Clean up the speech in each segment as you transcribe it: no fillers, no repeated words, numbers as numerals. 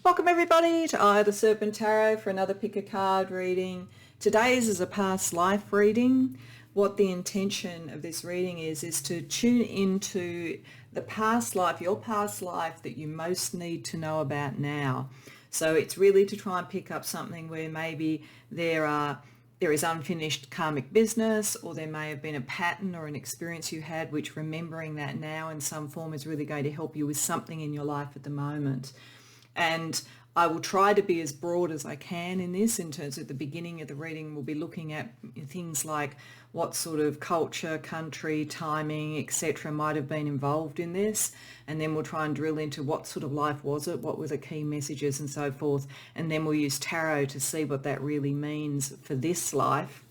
Welcome everybody to the Serpent Tarot for another pick a card reading. Today's is a past life reading. What the intention of this reading is to tune into the past life, your past life that you most need to know about now. So it's really to try and pick up something where maybe there is unfinished karmic business, or there may have been a pattern or an experience you had which remembering that now in some form is really going to help you with something in your life at the moment. And I will try to be as broad as I can in this, in terms of the beginning of the reading we'll be looking at things like what sort of culture, country, timing, etc. might have been involved in this, and then we'll try and drill into what sort of life was it, what were the key messages and so forth, and then we'll use tarot to see what that really means for this life.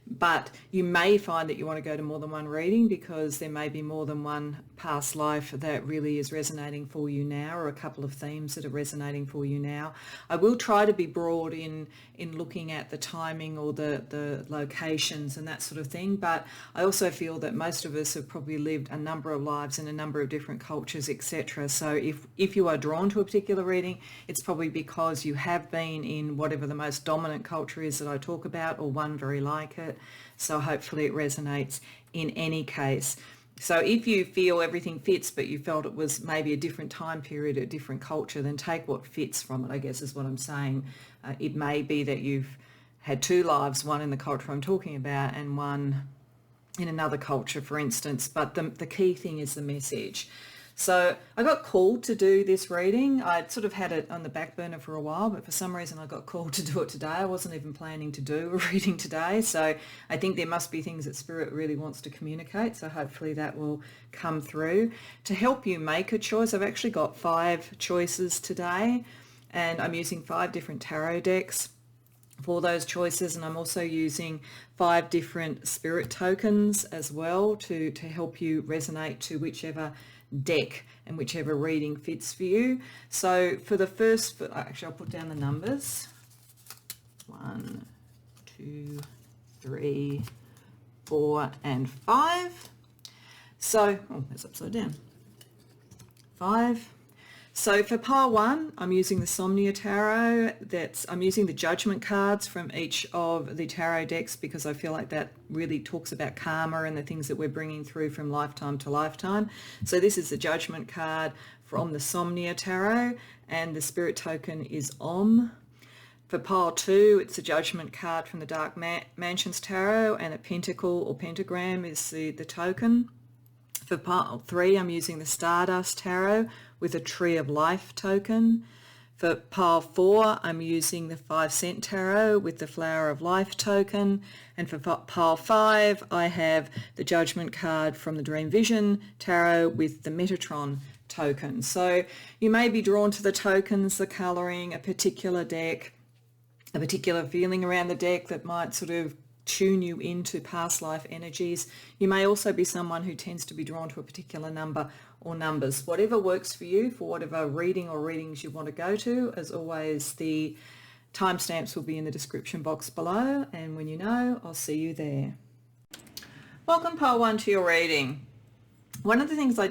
But you may find that you want to go to more than one reading, because there may be more than one past life that really is resonating for you now, or a couple of themes that are resonating for you now. I will try to be broad in looking at the timing or the locations and that sort of thing, but I also feel that most of us have probably lived a number of lives in a number of different cultures, etc. So if you are drawn to a particular reading, it's probably because you have been in whatever the most dominant culture is that I talk about, or one very like it. So hopefully it resonates in any case. So if you feel everything fits, but you felt it was maybe a different time period, a different culture, then take what fits from it, I guess is what I'm saying. It may be that you've had two lives, one in the culture I'm talking about and one in another culture, for instance, but the key thing is the message. So I got called to do this reading. I'd sort of had it on the back burner for a while, but for some reason I got called to do it today. I wasn't even planning to do a reading today. So I think there must be things that Spirit really wants to communicate. So hopefully that will come through. To help you make a choice, I've actually got 5 choices today, and I'm using 5 different tarot decks for those choices, and I'm also using 5 different spirit tokens as well to help you resonate to whichever deck and whichever reading fits for you. So for the first, actually I'll put down the numbers: 1, 2, 3, 4 and 5. So that's upside down. 5. So for pile 1, I'm using the Somnia Tarot. I'm using the judgment cards from each of the tarot decks, because I feel like that really talks about karma and the things that we're bringing through from lifetime to lifetime. So this is the judgment card from the Somnia Tarot, and the spirit token is Om. For pile 2, it's a judgment card from the Dark Mansions Tarot, and a pentacle or pentagram is the token. For pile 3, I'm using the Stardust Tarot with a Tree of Life token. For pile 4, I'm using the 5 Cent Tarot with the Flower of Life token. And for pile 5, I have the Judgment card from the Dream Vision Tarot with the Metatron token. So you may be drawn to the tokens, the colouring, a particular deck, a particular feeling around the deck that might sort of tune you into past life energies. You may also be someone who tends to be drawn to a particular number or numbers. Whatever works for you, for whatever reading or readings you want to go to. As always, the timestamps will be in the description box below, and when you know, I'll see you there. Welcome pile 1 to your reading. One of the things I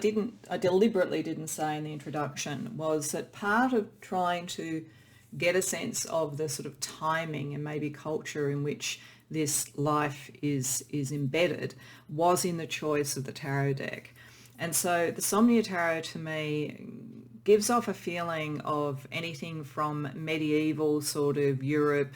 deliberately didn't say in the introduction was that part of trying to get a sense of the sort of timing and maybe culture in which this life is embedded was in the choice of the tarot deck. And so the Somnia Tarot to me gives off a feeling of anything from medieval sort of Europe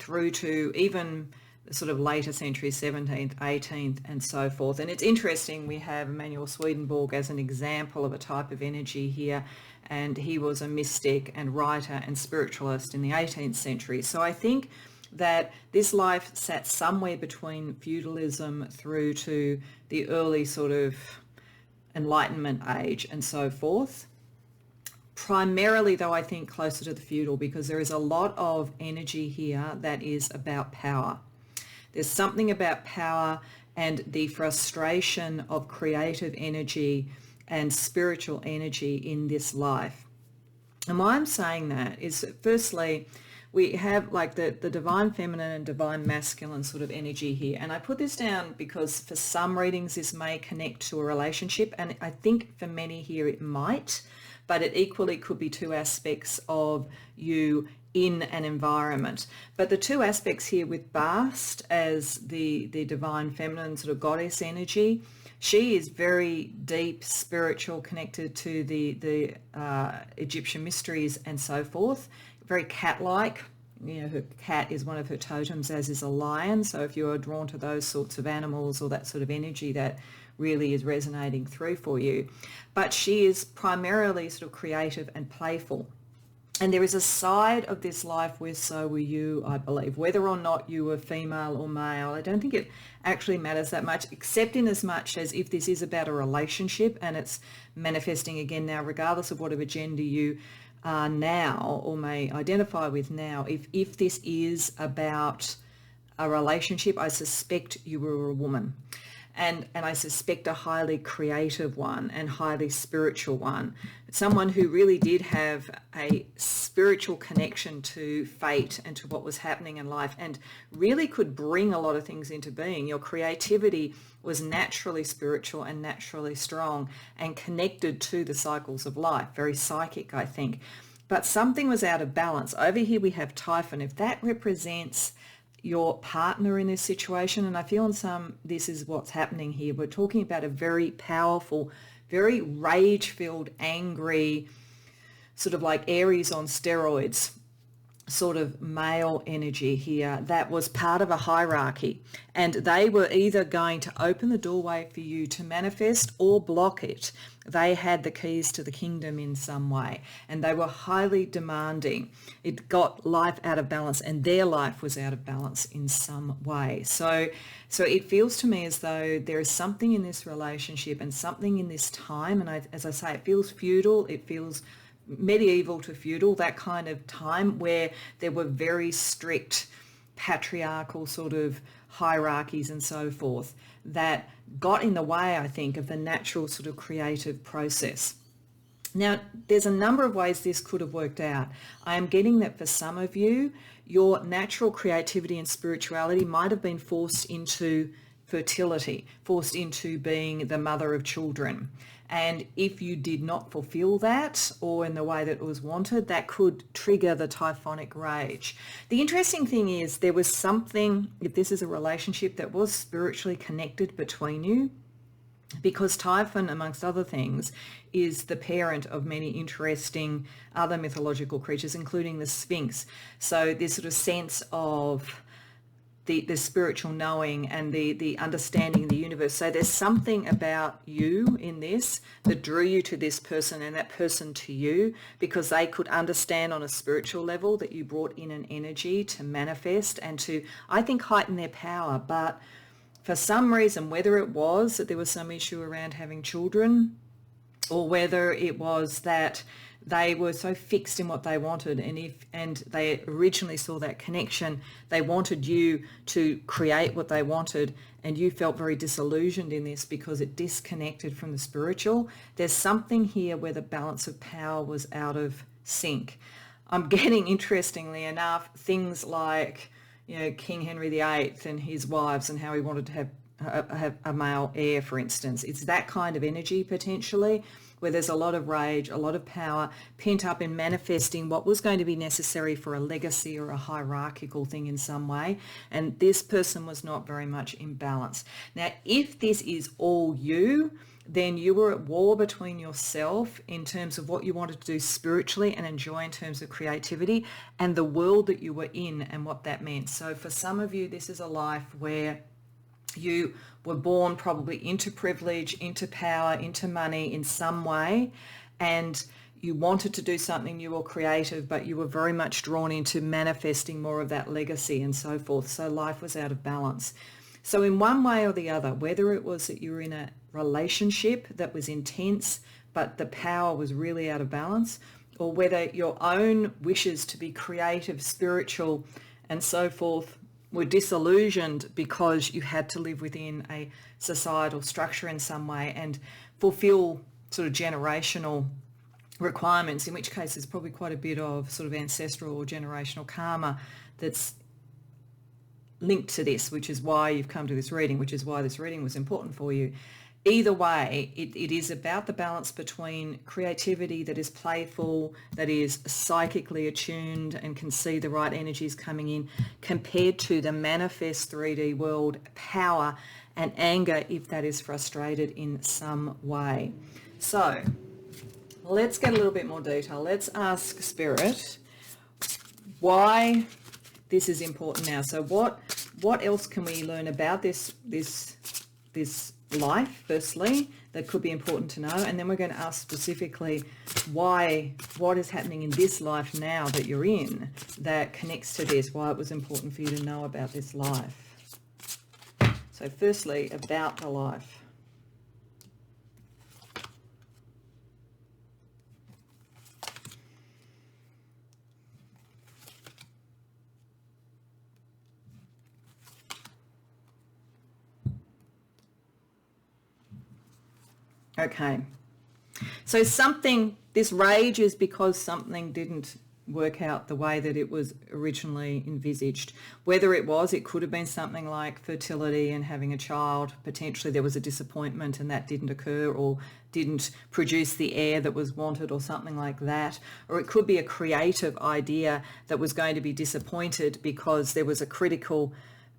through to even the sort of later centuries, 17th, 18th and so forth. And it's interesting, we have Emanuel Swedenborg as an example of a type of energy here, and he was a mystic and writer and spiritualist in the 18th century. So I think that this life sat somewhere between feudalism through to the early sort of Enlightenment age and so forth. Primarily, though, I think closer to the feudal, because there is a lot of energy here that is about power. There's something about power and the frustration of creative energy and spiritual energy in this life. And why I'm saying that is, firstly, we have like the divine feminine and divine masculine sort of energy here. And I put this down because for some readings this may connect to a relationship, and I think for many here it might. but it equally could be two aspects of you in an environment. But the two aspects here with Bast as the divine feminine sort of goddess energy, she is very deep, spiritual, connected to the Egyptian mysteries and so forth, very cat-like. You know, her cat is one of her totems, as is a lion. So if you are drawn to those sorts of animals or that sort of energy, that really is resonating through for you. But she is primarily sort of creative and playful. And there is a side of this life where so were you, I believe, whether or not you were female or male. I don't think it actually matters that much, except in as much as if this is about a relationship and it's manifesting again now, regardless of whatever gender you are now or may identify with now, if this is about a relationship, I suspect you were a woman. And I suspect a highly creative one and highly spiritual one. Someone who really did have a spiritual connection to fate and to what was happening in life and really could bring a lot of things into being. Your creativity was naturally spiritual and naturally strong and connected to the cycles of life. Very psychic, I think. But something was out of balance. Over here we have Typhon. If that represents your partner in this situation, and I feel in some this is what's happening here, we're talking about a very powerful, very rage-filled, angry, sort of like Aries on steroids sort of male energy here that was part of a hierarchy, and they were either going to open the doorway for you to manifest or block it. They had the keys to the kingdom in some way, and they were highly demanding. It got life out of balance, and their life was out of balance in some way. So it feels to me as though there is something in this relationship and something in this time, and as I say, it feels feudal, it feels medieval to feudal, that kind of time where there were very strict patriarchal sort of hierarchies and so forth that got in the way, I think, of the natural sort of creative process. Now, there's a number of ways this could have worked out. I am getting that for some of you, your natural creativity and spirituality might have been forced into fertility, forced into being the mother of children. And if you did not fulfill that or in the way that it was wanted, that could trigger the typhonic rage. The interesting thing is there was something, if this is a relationship, that was spiritually connected between you, because Typhon, amongst other things, is the parent of many interesting other mythological creatures, including the Sphinx. So this sort of sense of the spiritual knowing and the understanding of the universe. So there's something about you in this that drew you to this person and that person to you, because they could understand on a spiritual level that you brought in an energy to manifest and to, I think, heighten their power. But for some reason, whether it was that there was some issue around having children, or whether it was that they were so fixed in what they wanted, and they originally saw that connection, they wanted you to create what they wanted, and you felt very disillusioned in this because it disconnected from the spiritual. There's something here where the balance of power was out of sync. I'm getting, interestingly enough, things like, you know, King Henry VIII and his wives and how he wanted to have a male heir, for instance. It's that kind of energy potentially, where there's a lot of rage, a lot of power pent up in manifesting what was going to be necessary for a legacy or a hierarchical thing in some way. And this person was not very much in balance. Now, if this is all you, then you were at war between yourself in terms of what you wanted to do spiritually and enjoy in terms of creativity, and the world that you were in and what that meant. So for some of you, this is a life where you were born probably into privilege, into power, into money in some way, and you wanted to do something new or creative, but you were very much drawn into manifesting more of that legacy and so forth. So life was out of balance. So in one way or the other, whether it was that you were in a relationship that was intense, but the power was really out of balance, or whether your own wishes to be creative, spiritual, and so forth were disillusioned because you had to live within a societal structure in some way and fulfill sort of generational requirements, in which case there's probably quite a bit of sort of ancestral or generational karma that's linked to this, which is why you've come to this reading, which is why this reading was important for you. either way, it is about the balance between creativity that is playful, that is psychically attuned and can see the right energies coming in, compared to the manifest 3D world power and anger if that is frustrated in some way. So let's get a little bit more detail. Let's ask Spirit why this is important now. So what else can we learn about this life, firstly, that could be important to know, and then we're going to ask specifically what is happening in this life now that you're in that connects to this, why it was important for you to know about this life. So firstly, about the life. Okay, so this rage is because something didn't work out the way that it was originally envisaged. Whether it could have been something like fertility and having a child. Potentially there was a disappointment and that didn't occur, or didn't produce the heir that was wanted, or something like that. Or it could be a creative idea that was going to be disappointed because there was a critical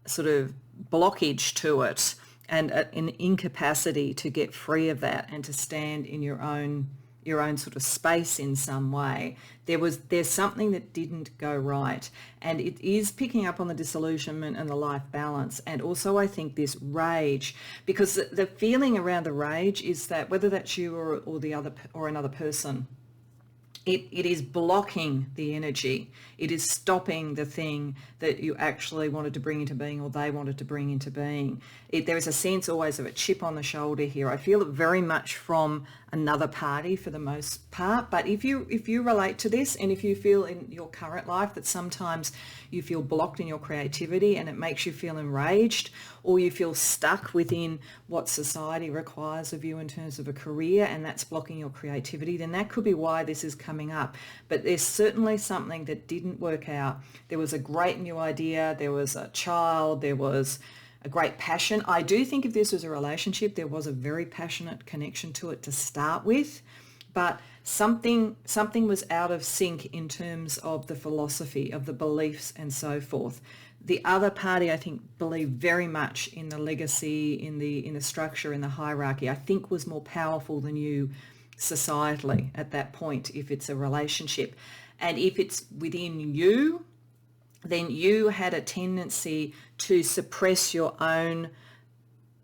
sort of blockage to it, and an incapacity to get free of that and to stand in your own sort of space in some way. There's something that didn't go right, and it is picking up on the disillusionment and the life balance, and also I think this rage, because the feeling around the rage is that whether that's you or another person, it is blocking the energy. It is stopping the thing that you actually wanted to bring into being, or they wanted to bring into being. There is a sense always of a chip on the shoulder here. I feel it very much from another party for the most part. But if you relate to this, and if you feel in your current life that sometimes you feel blocked in your creativity and it makes you feel enraged, or you feel stuck within what society requires of you in terms of a career, and that's blocking your creativity, then that could be why this is coming up. But there's certainly something that didn't work out. There was a great new idea, there was a child, there was a great passion. I do think if this was a relationship, there was a very passionate connection to it to start with, but something was out of sync in terms of the philosophy, of the beliefs and so forth. The other party, I think, believed very much in the legacy, in the structure, in the hierarchy. I think was more powerful than you societally at that point, if it's a relationship. And if it's within you, then you had a tendency to suppress your own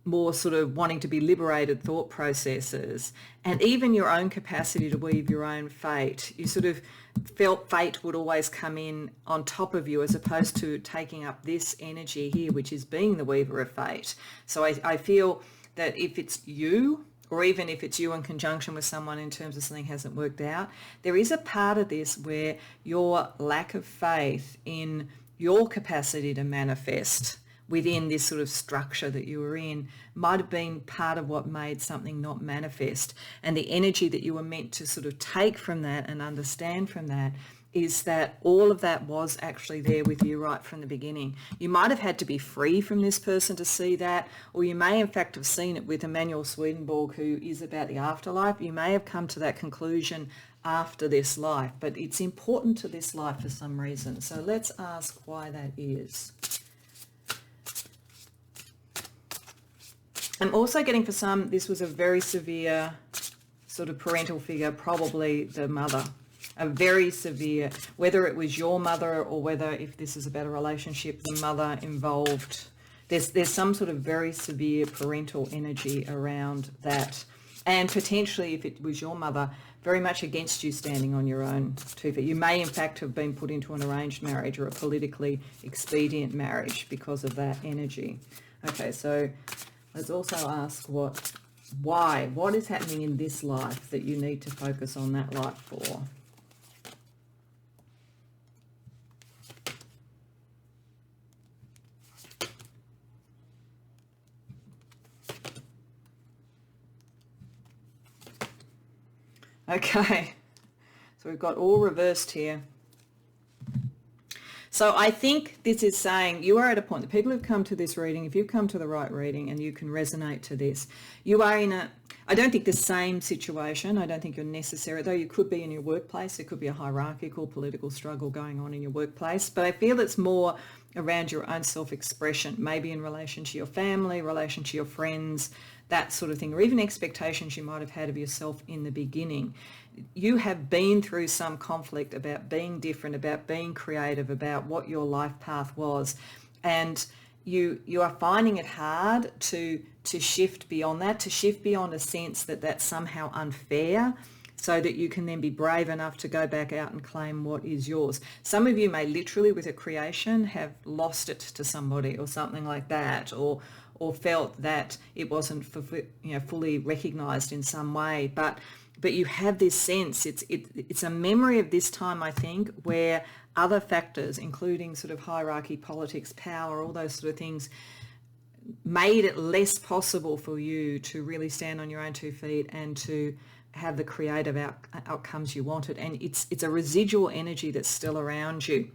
more sort of wanting to be liberated thought processes, and even your own capacity to weave your own fate. You sort of felt fate would always come in on top of you, as opposed to taking up this energy here, which is being the weaver of fate. So I feel that if it's you, or even if it's you in conjunction with someone in terms of something hasn't worked out, there is a part of this where your lack of faith in your capacity to manifest within this sort of structure that you were in might have been part of what made something not manifest. And the energy that you were meant to sort of take from that and understand from that is that all of that was actually there with you right from the beginning. You might have had to be free from this person to see that, or you may in fact have seen it with Emanuel Swedenborg, who is about the afterlife. You may have come to that conclusion after this life, but it's important to this life for some reason. So let's ask why that is. I'm also getting, for some, this was a very severe sort of parental figure, probably the mother. A very severe, whether it was your mother or whether, if this is about a relationship, the mother involved. There's some sort of very severe parental energy around that. And potentially, if it was your mother, very much against you standing on your own 2 feet. You may in fact have been put into an arranged marriage or a politically expedient marriage because of that energy. Okay, so let's also ask what is happening in this life that you need to focus on that life for? Okay, so we've got all reversed here. So I think this is saying you are at a point, the people who've come to this reading, if you've come to the right reading and you can resonate to this, you are in a, I don't think the same situation. I don't think you're necessary, though you could be in your workplace. There could be a hierarchical political struggle going on in your workplace, but I feel it's more around your own self-expression, maybe in relation to your family, relation to your friends, that sort of thing, or even expectations you might have had of yourself in the beginning. You have been through some conflict about being different, about being creative, about what your life path was, and you are finding it hard to shift beyond that, to shift beyond a sense that that's somehow unfair, so that you can then be brave enough to go back out and claim what is yours. Some of you may literally with a creation have lost it to somebody or something like that, or felt that it wasn't fully recognized in some way, but you have this sense, it's a memory of this time, I think, where other factors, including sort of hierarchy, politics, power, all those sort of things, made it less possible for you to really stand on your own 2 feet and to have the creative outcomes you wanted. And it's a residual energy that's still around you.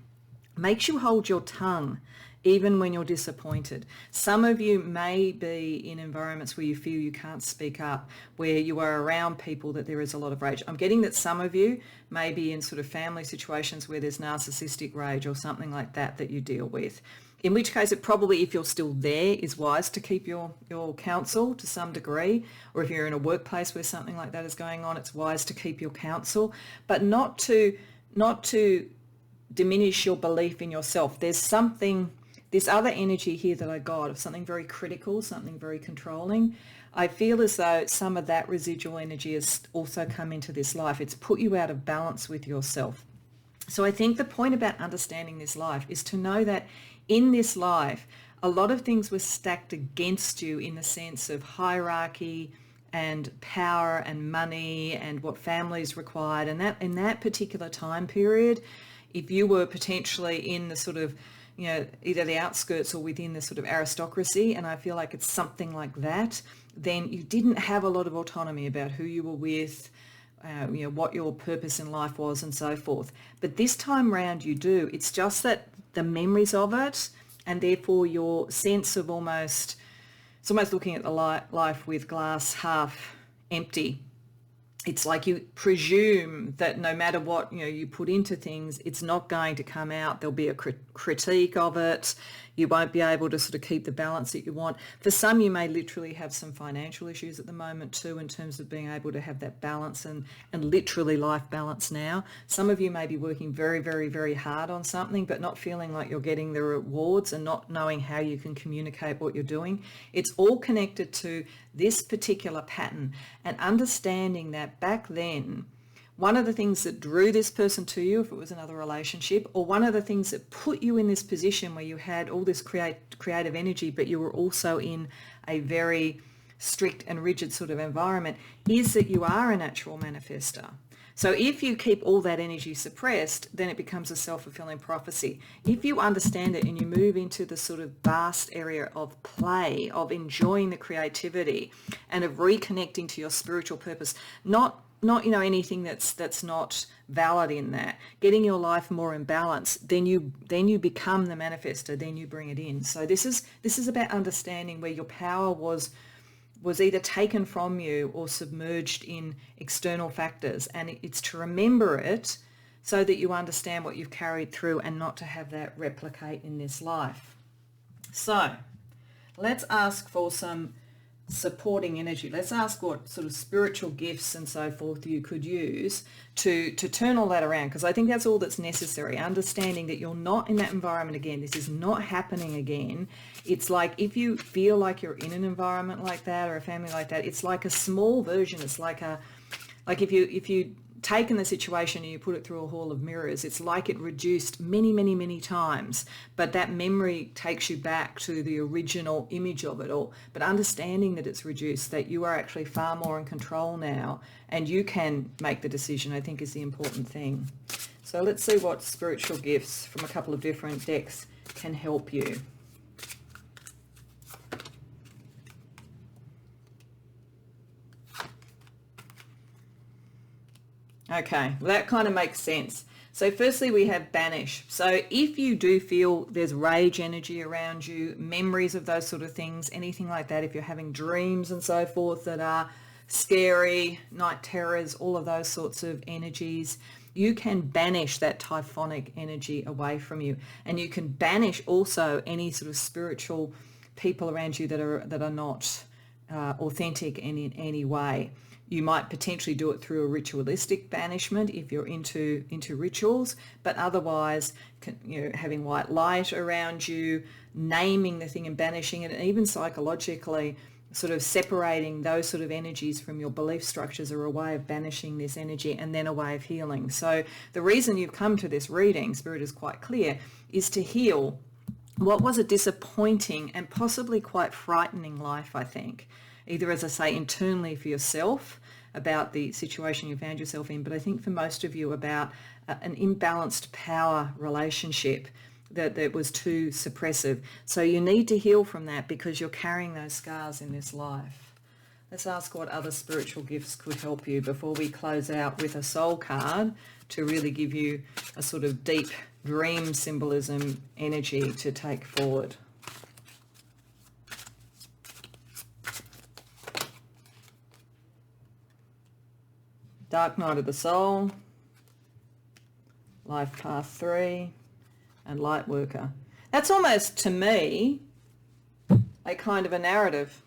Makes you hold your tongue even when you're disappointed. Some of you may be in environments where you feel you can't speak up, where you are around people that there is a lot of rage. I'm getting that some of you may be in sort of family situations where there's narcissistic rage or something like that you deal with. In which case it probably, if you're still there, is wise to keep your counsel to some degree. Or if you're in a workplace where something like that is going on, it's wise to keep your counsel, but not to diminish your belief in yourself. There's something, this other energy here that I got of something very critical, something very controlling. I feel as though some of that residual energy has also come into this life. It's put you out of balance with yourself. So I think the point about understanding this life is to know that in this life, a lot of things were stacked against you in the sense of hierarchy and power and money and what families required. And that in that particular time period, if you were potentially in the sort of, either the outskirts or within the sort of aristocracy, and I feel like it's something like that, then you didn't have a lot of autonomy about who you were with, what your purpose in life was and so forth. But this time round you do. It's just that the memories of it, and therefore your sense of it's almost looking at the life with glass half empty. It's like you presume that no matter what you put into things, it's not going to come out. There'll be a critique of it. You won't be able to sort of keep the balance that you want. For some, you may literally have some financial issues at the moment too, in terms of being able to have that balance and literally life balance now. Some of you may be working very, very, very hard on something, but not feeling like you're getting the rewards and not knowing how you can communicate what you're doing. It's all connected to this particular pattern, and understanding that back then, one of the things that drew this person to you, if it was another relationship, or one of the things that put you in this position where you had all this creative energy, but you were also in a very strict and rigid sort of environment, is that you are a natural manifester. So if you keep all that energy suppressed, then it becomes a self-fulfilling prophecy. If you understand it and you move into the sort of vast area of play, of enjoying the creativity and of reconnecting to your spiritual purpose, not anything that's not valid in that, getting your life more in balance, then you become the manifester, then you bring it in. So this is about understanding where your power was either taken from you or submerged in external factors, and it's to remember it so that you understand what you've carried through and not to have that replicate in this life. So let's ask for some supporting energy. Let's ask what sort of spiritual gifts and so forth you could use to turn all that around, because I think that's all that's necessary. Understanding that you're not in that environment again. This is not happening again. It's like if you feel like you're in an environment like that or a family like that, it's like a small version. It's like if you taken the situation and you put it through a hall of mirrors, it's like it reduced many, many, many times, but that memory takes you back to the original image of it all. But understanding that it's reduced, that you are actually far more in control now and you can make the decision, I think is the important thing. So let's see what spiritual gifts from a couple of different decks can help you. Okay, well, that kind of makes sense. So firstly, we have banish. So if you do feel there's rage energy around you, memories of those sort of things, anything like that, if you're having dreams and so forth that are scary, night terrors, all of those sorts of energies, you can banish that typhonic energy away from you. And you can banish also any sort of spiritual people around you that are not authentic in any way. You might potentially do it through a ritualistic banishment if you're into rituals, but otherwise, having white light around you, naming the thing and banishing it, and even psychologically sort of separating those sort of energies from your belief structures are a way of banishing this energy and then a way of healing. So the reason you've come to this reading, Spirit is quite clear, is to heal what was a disappointing and possibly quite frightening life, I think. Either, as I say, internally for yourself about the situation you found yourself in, but I think for most of you about an imbalanced power relationship that was too suppressive. So you need to heal from that because you're carrying those scars in this life. Let's ask what other spiritual gifts could help you before we close out with a soul card to really give you a sort of deep dream symbolism energy to take forward. Dark Night of the Soul, Life Path 3, and Light Worker. That's almost, to me, a kind of a narrative.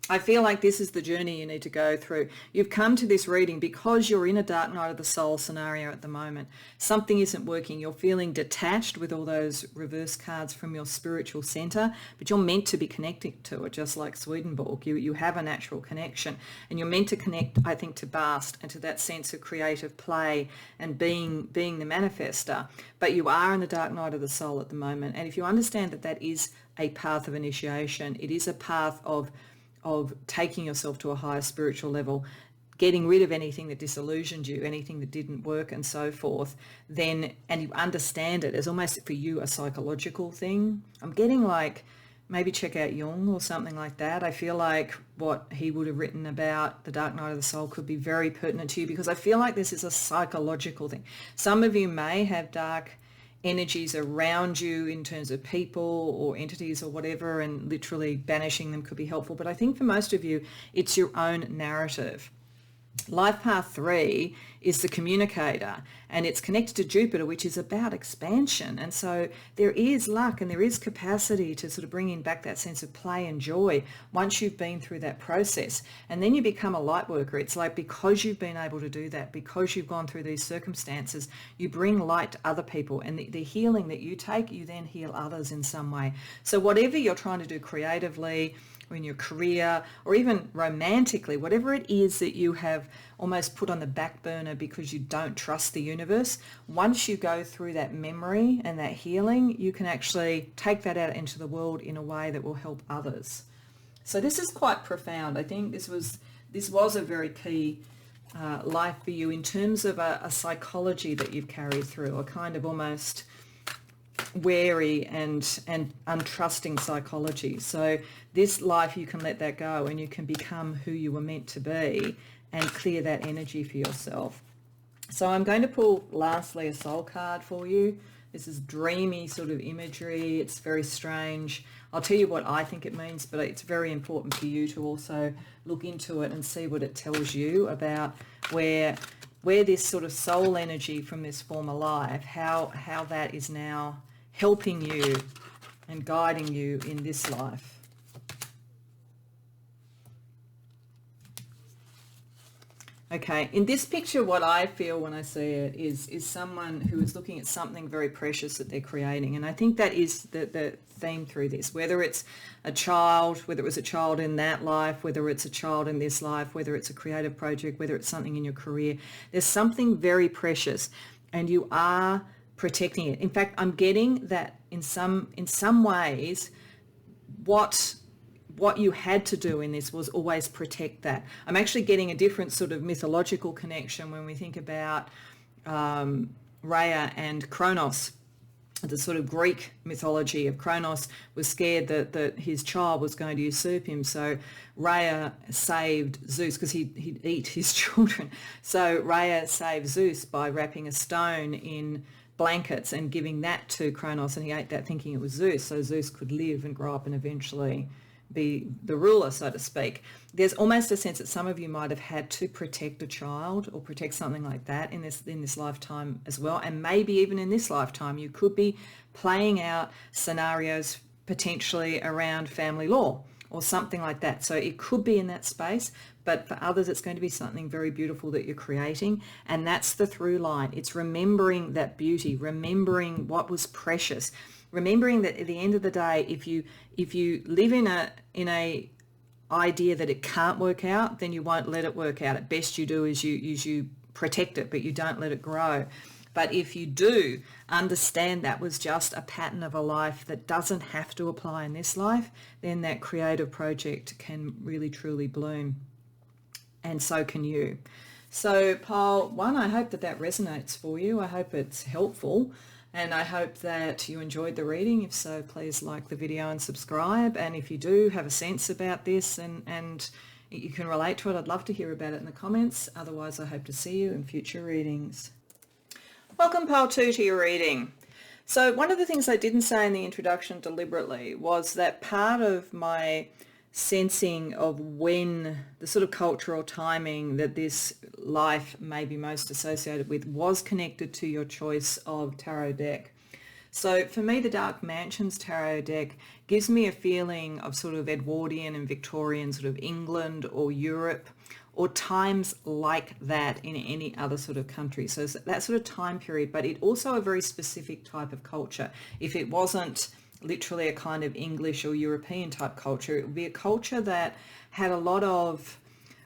I feel like this is the journey you need to go through. You've come to this reading because you're in a dark night of the soul scenario at the moment. Something isn't working. You're feeling detached with all those reverse cards from your spiritual center, but you're meant to be connecting to it, just like Swedenborg. You have a natural connection, and you're meant to connect, I think, to Bast and to that sense of creative play and being the manifester. But you are in the dark night of the soul at the moment, and if you understand that that is a path of initiation, it is a path of taking yourself to a higher spiritual level, getting rid of anything that disillusioned you, anything that didn't work and so forth, then, and you understand it as almost for you a psychological thing. I'm getting like, maybe check out Jung or something like that. I feel like what he would have written about the dark night of the soul could be very pertinent to you because I feel like this is a psychological thing. Some of you may have dark energies around you in terms of people or entities or whatever, and literally banishing them could be helpful. But I think for most of you, it's your own narrative. Life Path 3 is the communicator, and it's connected to Jupiter, which is about expansion. And so there is luck and there is capacity to sort of bring in back that sense of play and joy once you've been through that process. And then you become a light worker. It's like because you've been able to do that, because you've gone through these circumstances, you bring light to other people. And the healing that you take, you then heal others in some way. So whatever you're trying to do creatively, or in your career, or even romantically, whatever it is that you have almost put on the back burner because you don't trust the universe, once you go through that memory and that healing, you can actually take that out into the world in a way that will help others. So this is quite profound. I think this was a very key life for you in terms of a psychology that you've carried through, a kind of almost wary and untrusting psychology. So this life, you can let that go and you can become who you were meant to be and clear that energy for yourself. So I'm going to pull lastly a soul card for you. This is dreamy sort of imagery. It's very strange. I'll tell you what I think it means, but it's very important for you to also look into it and see what it tells you about where this sort of soul energy from this former life, how that is now helping you and guiding you in this life. Okay, in this picture, what I feel when I see it is someone who is looking at something very precious that they're creating. And I think that is the theme through this, whether it's a child, whether it was a child in that life, whether it's a child in this life, whether it's a creative project, whether it's something in your career. There's something very precious and you are protecting it. In fact, I'm getting that in some ways, what you had to do in this was always protect that. I'm actually getting a different sort of mythological connection when we think about Rhea and Kronos. the sort of Greek mythology of Kronos was scared that his child was going to usurp him. So Rhea saved Zeus because he'd eat his children. So Rhea saved Zeus by wrapping a stone in blankets and giving that to Kronos, and he ate that thinking it was Zeus, so Zeus could live and grow up and eventually be the ruler, so to speak. There's almost a sense that some of you might have had to protect a child or protect something like that in this lifetime as well, and maybe even in this lifetime you could be playing out scenarios potentially around family law or something like that. So it could be in that space, but for others it's going to be something very beautiful that you're creating, and that's the through line. It's remembering that beauty, remembering what was precious, remembering that at the end of the day, if you live in a idea that it can't work out, then you won't let it work out. At best you do is you protect it, but you don't let it grow. But if you do understand that was just a pattern of a life that doesn't have to apply in this life, then that creative project can really truly bloom. And so can you. So Pile 1, I hope that resonates for you. I hope it's helpful. And I hope that you enjoyed the reading. If so, please like the video and subscribe. And if you do have a sense about this and you can relate to it, I'd love to hear about it in the comments. Otherwise, I hope to see you in future readings. Welcome, Pile 2, to your reading. So one of the things I didn't say in the introduction deliberately was that part of my sensing of when the sort of cultural timing that this life may be most associated with was connected to your choice of tarot deck. So for me, the Dark Mansions tarot deck gives me a feeling of sort of Edwardian and Victorian sort of England or Europe, or times like that in any other sort of country. So that sort of time period, but it also a very specific type of culture. If it wasn't literally a kind of English or European type culture, it would be a culture that had a lot of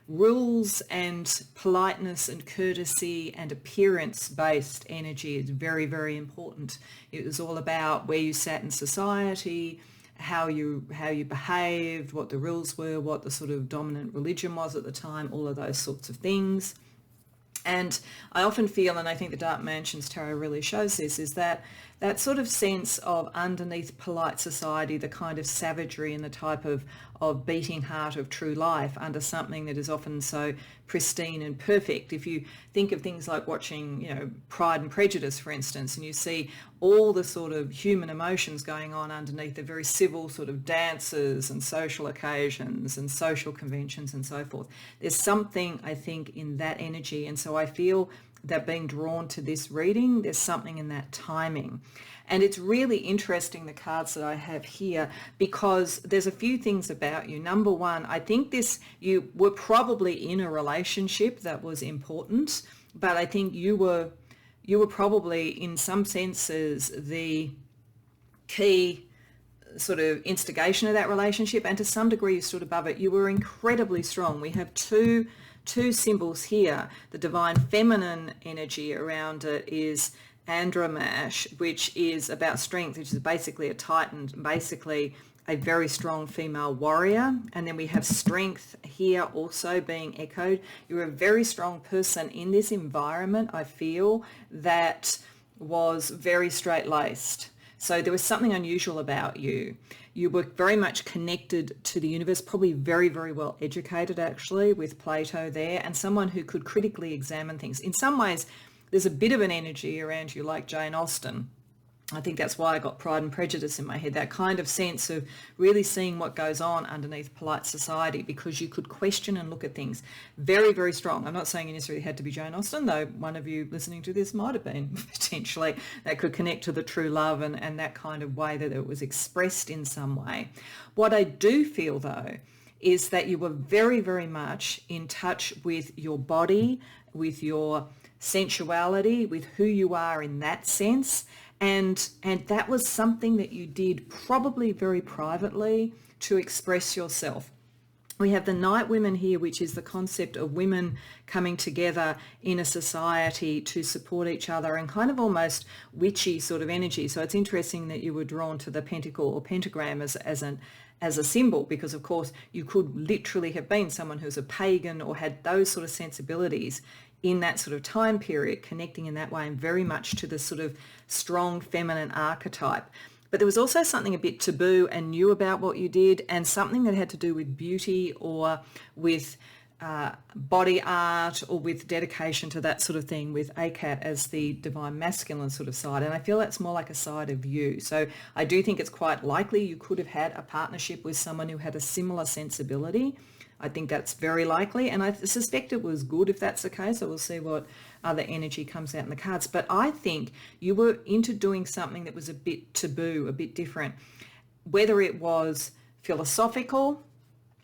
rules and politeness and courtesy and appearance-based energy. It's very, very important. It was all about where you sat in society, how you behaved, what the rules were, what the sort of dominant religion was at the time, all of those sorts of things. And I often feel, and I think the Dark Mansions Tarot really shows this, is that sort of sense of underneath polite society, the kind of savagery and the type of beating heart of true life under something that is often so pristine and perfect. If you think of things like watching, Pride and Prejudice, for instance, and you see all the sort of human emotions going on underneath the very civil sort of dances and social occasions and social conventions and so forth. There's something, I think, in that energy. And so I feel that being drawn to this reading, there's something in that timing. And it's really interesting, the cards that I have here, because there's a few things about you. Number one, I think you were probably in a relationship that was important, but I think you were probably in some senses the key sort of instigation of that relationship, and to some degree you stood above it. You were incredibly strong. We have two symbols here. The divine feminine energy around it is Andromache, which is about strength, which is basically a titan, basically a very strong female warrior. And then we have strength here also being echoed. You're a very strong person in this environment, I feel, that was very straight-laced. So there was something unusual about you. You were very much connected to the universe, probably very, very well educated actually, with Plato there, and someone who could critically examine things. In some ways, there's a bit of an energy around you like Jane Austen. I think that's why I got Pride and Prejudice in my head, that kind of sense of really seeing what goes on underneath polite society, because you could question and look at things. Very, very strong. I'm not saying you necessarily had to be Jane Austen, though one of you listening to this might have been potentially, that could connect to the true love and that kind of way that it was expressed in some way. What I do feel, though, is that you were very, very much in touch with your body, with your sensuality, with who you are in that sense. And that was something that you did probably very privately to express yourself. We have the Night Women here, which is the concept of women coming together in a society to support each other, and kind of almost witchy sort of energy. So it's interesting that you were drawn to the pentacle or pentagram as a symbol, because of course you could literally have been someone who's a pagan or had those sort of sensibilities in that sort of time period, connecting in that way and very much to the sort of strong feminine archetype. But there was also something a bit taboo and new about what you did, and something that had to do with beauty or with body art or with dedication to that sort of thing, with ACAT as the divine masculine sort of side. And I feel that's more like a side of you. So I do think it's quite likely you could have had a partnership with someone who had a similar sensibility. I think that's very likely, and I suspect it was good if that's the case. So we'll see what other energy comes out in the cards. But I think you were into doing something that was a bit taboo, a bit different, whether it was philosophical,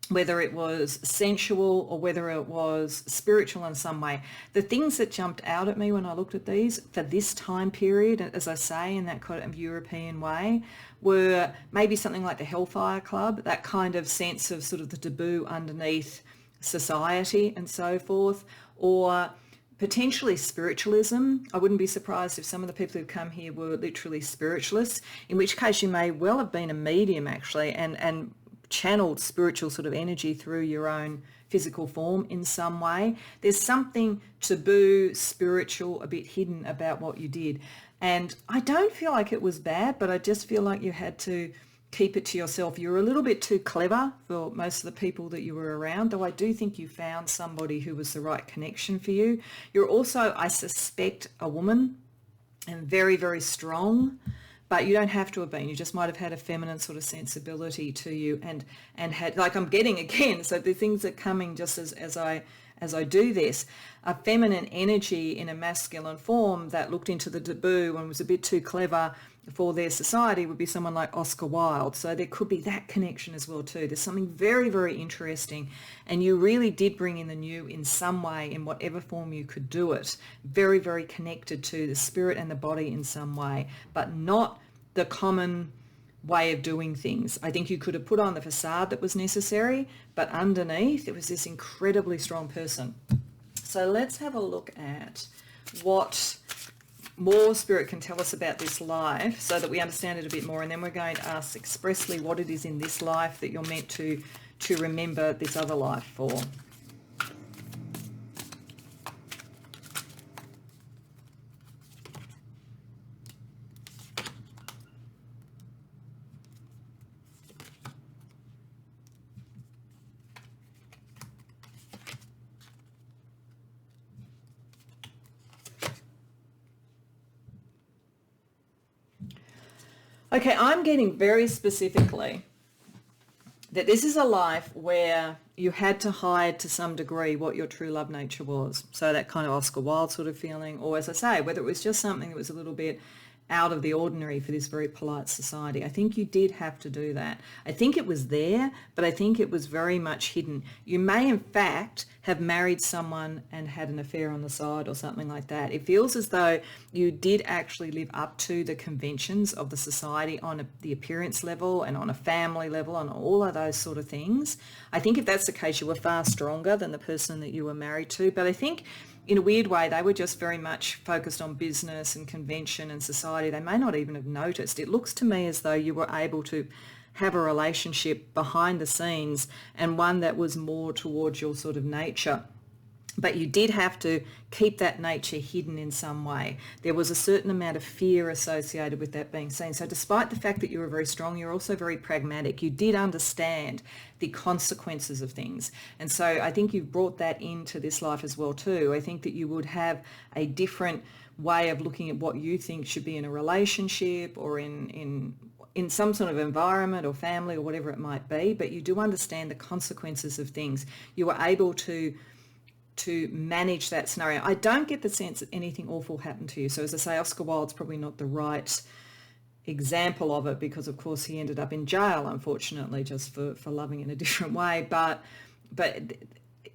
whether it was sensual, or whether it was spiritual in some way. The things that jumped out at me when I looked at these for this time period, as I say, in that kind of European way, were maybe something like the Hellfire Club, that kind of sense of sort of the taboo underneath society and so forth, or potentially spiritualism. I wouldn't be surprised if some of the people who've come here were literally spiritualists, in which case you may well have been a medium actually, and channeled spiritual sort of energy through your own physical form in some way. There's something taboo, spiritual, a bit hidden about what you did. And I don't feel like it was bad, but I just feel like you had to keep it to yourself. You were a little bit too clever for most of the people that you were around, though I do think you found somebody who was the right connection for you. You're also, I suspect, a woman and very, very strong. But you don't have to have been. You just might have had a feminine sort of sensibility to you, and had, like I'm getting again, so the things are coming just as I do this, a feminine energy in a masculine form that looked into the taboo and was a bit too clever for their society would be someone like Oscar Wilde. So there could be that connection as well too. There's something very, very interesting, and you really did bring in the new in some way, in whatever form you could do it. Very, very connected to the spirit and the body in some way, but not the common way of doing things. I think you could have put on the facade that was necessary, but underneath it was this incredibly strong person. So let's have a look at what more Spirit can tell us about this life so that we understand it a bit more, and then we're going to ask expressly what it is in this life that you're meant to remember this other life for. Okay, I'm getting very specifically that this is a life where you had to hide to some degree what your true love nature was. So that kind of Oscar Wilde sort of feeling, or as I say, whether it was just something that was a little bit out of the ordinary for this very polite society. I think you did have to do that. I think it was there, but I think it was very much hidden. You may in fact have married someone and had an affair on the side or something like that. It feels as though you did actually live up to the conventions of the society on the appearance level and on a family level, on all of those sort of things. I think if that's the case, you were far stronger than the person that you were married to. But I think in a weird way, they were just very much focused on business and convention and society. They may not even have noticed. It looks to me as though you were able to have a relationship behind the scenes, and one that was more towards your sort of nature. But you did have to keep that nature hidden in some way. There was a certain amount of fear associated with that being seen. So despite the fact that you were very strong, you're also very pragmatic. You did understand the consequences of things. And so I think you've brought that into this life as well too. I think that you would have a different way of looking at what you think should be in a relationship or in some sort of environment or family or whatever it might be, but you do understand the consequences of things. You are able to manage that scenario. I don't get the sense that anything awful happened to you. So as I say, Oscar Wilde's probably not the right example of it, because of course he ended up in jail, unfortunately, just for loving in a different way. But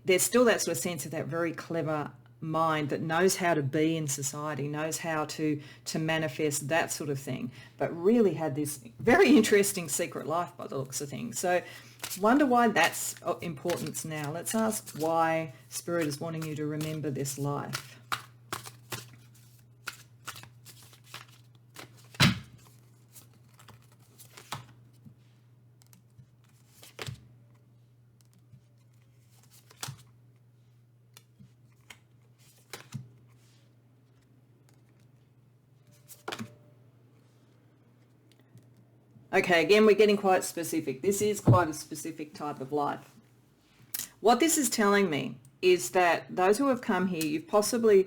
there's still that sort of sense of that very clever mind that knows how to be in society, knows how to manifest that sort of thing, but really had this very interesting secret life by the looks of things. So wonder why that's of importance now. Let's ask why Spirit is wanting you to remember this life. Okay, again, we're getting quite specific. This is quite a specific type of life. What this is telling me is that those who have come here, you've possibly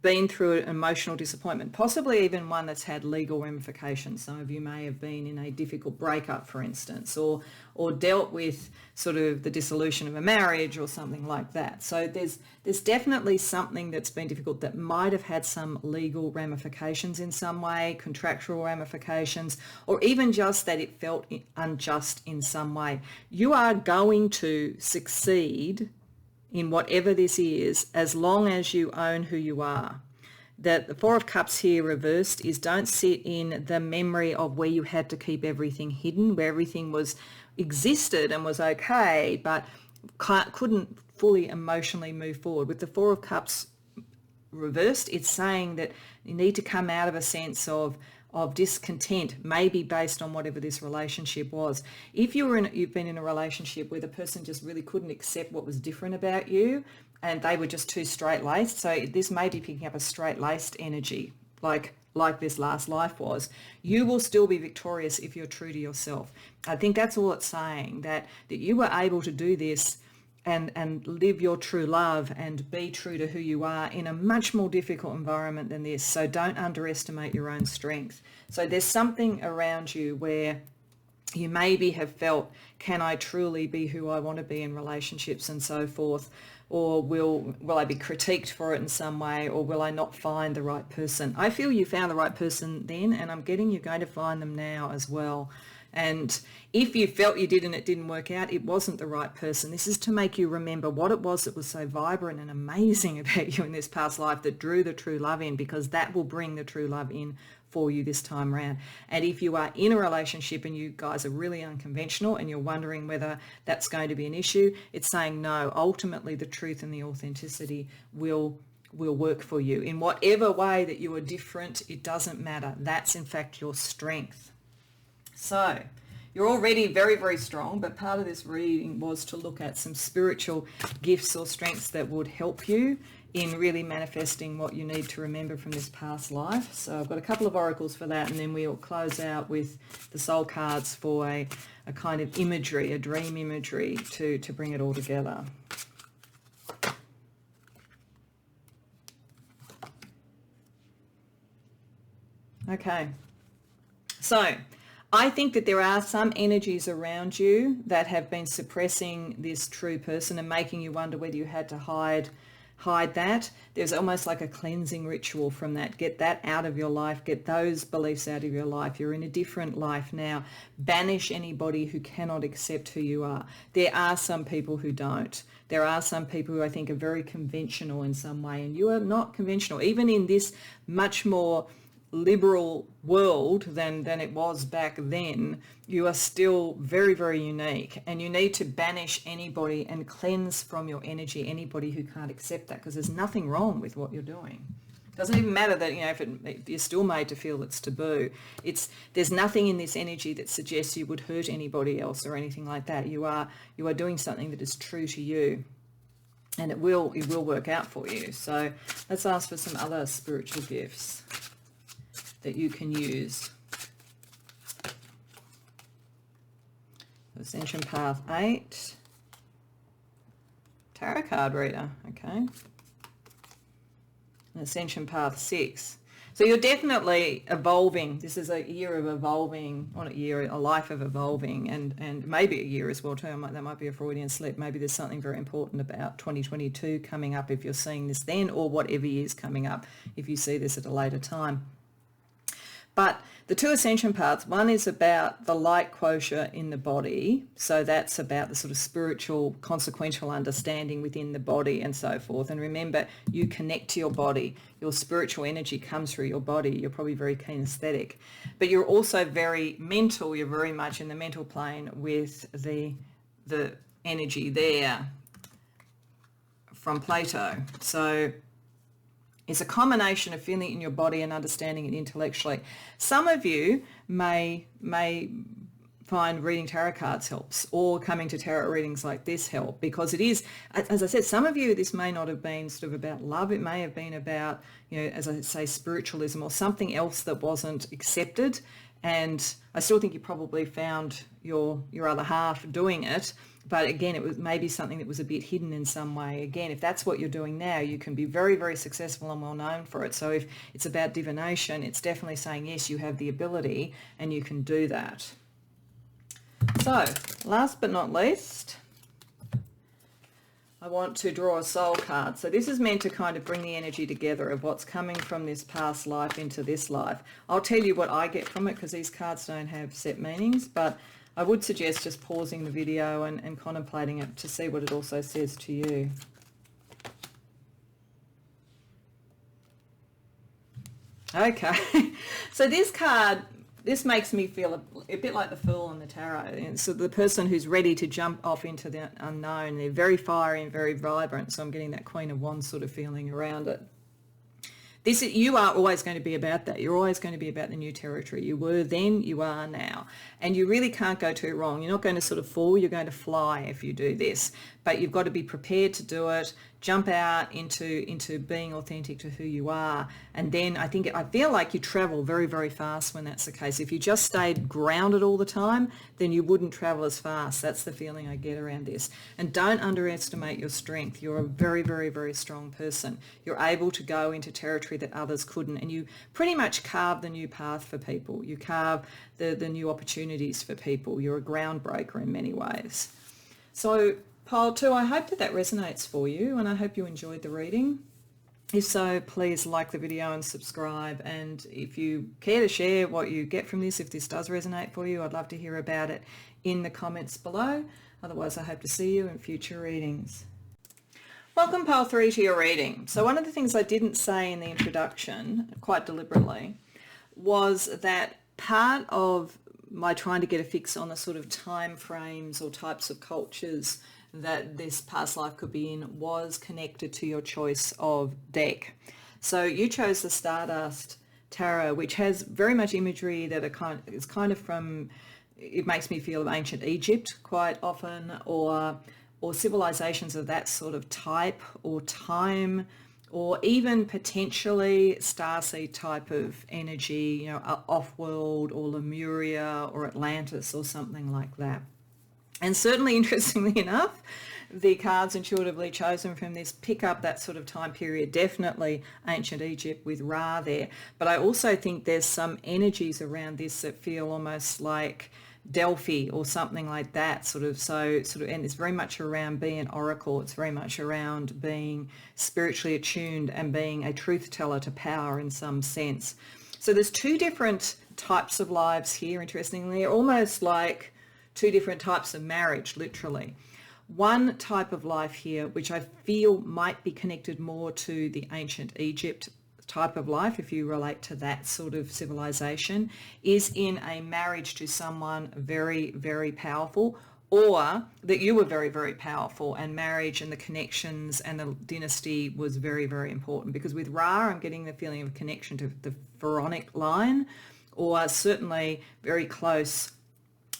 been through an emotional disappointment, possibly even one that's had legal ramifications. Some of you may have been in a difficult breakup, for instance, or dealt with sort of the dissolution of a marriage or something like that. So there's definitely something that's been difficult that might have had some legal ramifications in some way, contractual ramifications, or even just that it felt unjust in some way. You are going to succeed in whatever this is, as long as you own who you are. That the Four of Cups here reversed is don't sit in the memory of where you had to keep everything hidden, where everything existed and was okay, but couldn't fully emotionally move forward. With the Four of Cups reversed, it's saying that you need to come out of a sense of discontent, maybe based on whatever this relationship was. If you've been in a relationship where the person just really couldn't accept what was different about you and they were just too straight-laced, so this may be picking up a straight-laced energy, like this last life was, you will still be victorious if you're true to yourself. I think that's all it's saying, that you were able to do this and live your true love and be true to who you are in a much more difficult environment than this. So don't underestimate your own strength. So there's something around you where you maybe have felt, can I truly be who I want to be in relationships and so forth? Or will I be critiqued for it in some way, or will I not find the right person? I feel you found the right person then, and I'm getting you're going to find them now as well. And if you felt you did and it didn't work out, it wasn't the right person. This is to make you remember what it was that was so vibrant and amazing about you in this past life that drew the true love in, because that will bring the true love in for you this time around. And if you are in a relationship and you guys are really unconventional and you're wondering whether that's going to be an issue, it's saying no. Ultimately, the truth and the authenticity will work for you. In whatever way that you are different, it doesn't matter. That's in fact your strength. So you're already very, very strong, but part of this reading was to look at some spiritual gifts or strengths that would help you in really manifesting what you need to remember from this past life. So I've got a couple of oracles for that, and then we'll close out with the soul cards for a kind of imagery, a dream imagery to bring it all together. Okay, so I think that there are some energies around you that have been suppressing this true person and making you wonder whether you had to hide that. There's almost like a cleansing ritual from that. Get that out of your life. Get those beliefs out of your life. You're in a different life now. Banish anybody who cannot accept who you are. There are some people who don't. There are some people who I think are very conventional in some way, and you are not conventional. Even in this much more liberal world than it was back then, you are still very, very unique, and you need to banish anybody and cleanse from your energy anybody who can't accept that, because there's nothing wrong with what you're doing. It doesn't even matter that, if you're still made to feel it's taboo. There's nothing in this energy that suggests you would hurt anybody else or anything like that. You are doing something that is true to you, and it will work out for you. So let's ask for some other spiritual gifts that you can use. Ascension Path 8. Tarot card reader, okay. Ascension Path 6. So you're definitely evolving. This is a year of evolving, not a year, a life of evolving, and maybe a year as well too. That might be a Freudian slip. Maybe there's something very important about 2022 coming up if you're seeing this then, or whatever year's coming up if you see this at a later time. But the two ascension paths, one is about the light quotient in the body. So that's about the sort of spiritual, consequential understanding within the body and so forth. And remember, you connect to your body. Your spiritual energy comes through your body. You're probably very kinesthetic. But you're also very mental. You're very much in the mental plane with the energy there from Plato. So it's a combination of feeling it in your body and understanding it intellectually. Some of you may find reading tarot cards helps, or coming to tarot readings like this help, because it is, as I said, some of you, this may not have been sort of about love. It may have been about, as I say, spiritualism or something else that wasn't accepted. And I still think you probably found your other half doing it. But again, it was maybe something that was a bit hidden in some way. Again, if that's what you're doing now, you can be very, very successful and well known for it. So if it's about divination, it's definitely saying, yes, you have the ability and you can do that. So last but not least, I want to draw a soul card. So this is meant to kind of bring the energy together of what's coming from this past life into this life. I'll tell you what I get from it, because these cards don't have set meanings, but I would suggest just pausing the video and contemplating it to see what it also says to you. Okay, so this card, this makes me feel a bit like the Fool in the Tarot. And so the person who's ready to jump off into the unknown, they're very fiery and very vibrant. So I'm getting that Queen of Wands sort of feeling around it. You are always going to be about that. You're always going to be about the new territory. You were then, you are now. And you really can't go too wrong. You're not going to sort of fall, you're going to fly if you do this. But you've got to be prepared to do it, jump out into being authentic to who you are. And then I feel like you travel very, very fast when that's the case. If you just stayed grounded all the time, then you wouldn't travel as fast. That's the feeling I get around this. And don't underestimate your strength. You're a very, very, very strong person. You're able to go into territory that others couldn't. And you pretty much carve the new path for people. You carve the new opportunities for people. You're a groundbreaker in many ways. So pile 2, I hope that resonates for you, and I hope you enjoyed the reading. If so, please like the video and subscribe. And if you care to share what you get from this, if this does resonate for you, I'd love to hear about it in the comments below. Otherwise, I hope to see you in future readings. Welcome, pile 3, to your reading. So one of the things I didn't say in the introduction, quite deliberately, was that part of my trying to get a fix on the sort of time frames or types of cultures that this past life could be in was connected to your choice of deck. So you chose the Stardust Tarot, which has very much imagery that is kind of from, it makes me feel of ancient Egypt quite often, or civilizations of that sort of type or time, or even potentially starseed type of energy, off-world or Lemuria or Atlantis or something like that. And certainly, interestingly enough, the cards intuitively chosen from this pick up that sort of time period, definitely ancient Egypt with Ra there. But I also think there's some energies around this that feel almost like Delphi or something like that, and it's very much around being an oracle. It's very much around being spiritually attuned and being a truth teller to power in some sense. So there's 2 different types of lives here, interestingly, almost like 2 different types of marriage, literally. One type of life here, which I feel might be connected more to the ancient Egypt type of life, if you relate to that sort of civilization, is in a marriage to someone very, very powerful, or that you were very, very powerful, and marriage and the connections and the dynasty was very, very important. Because with Ra, I'm getting the feeling of a connection to the pharaonic line, or certainly very close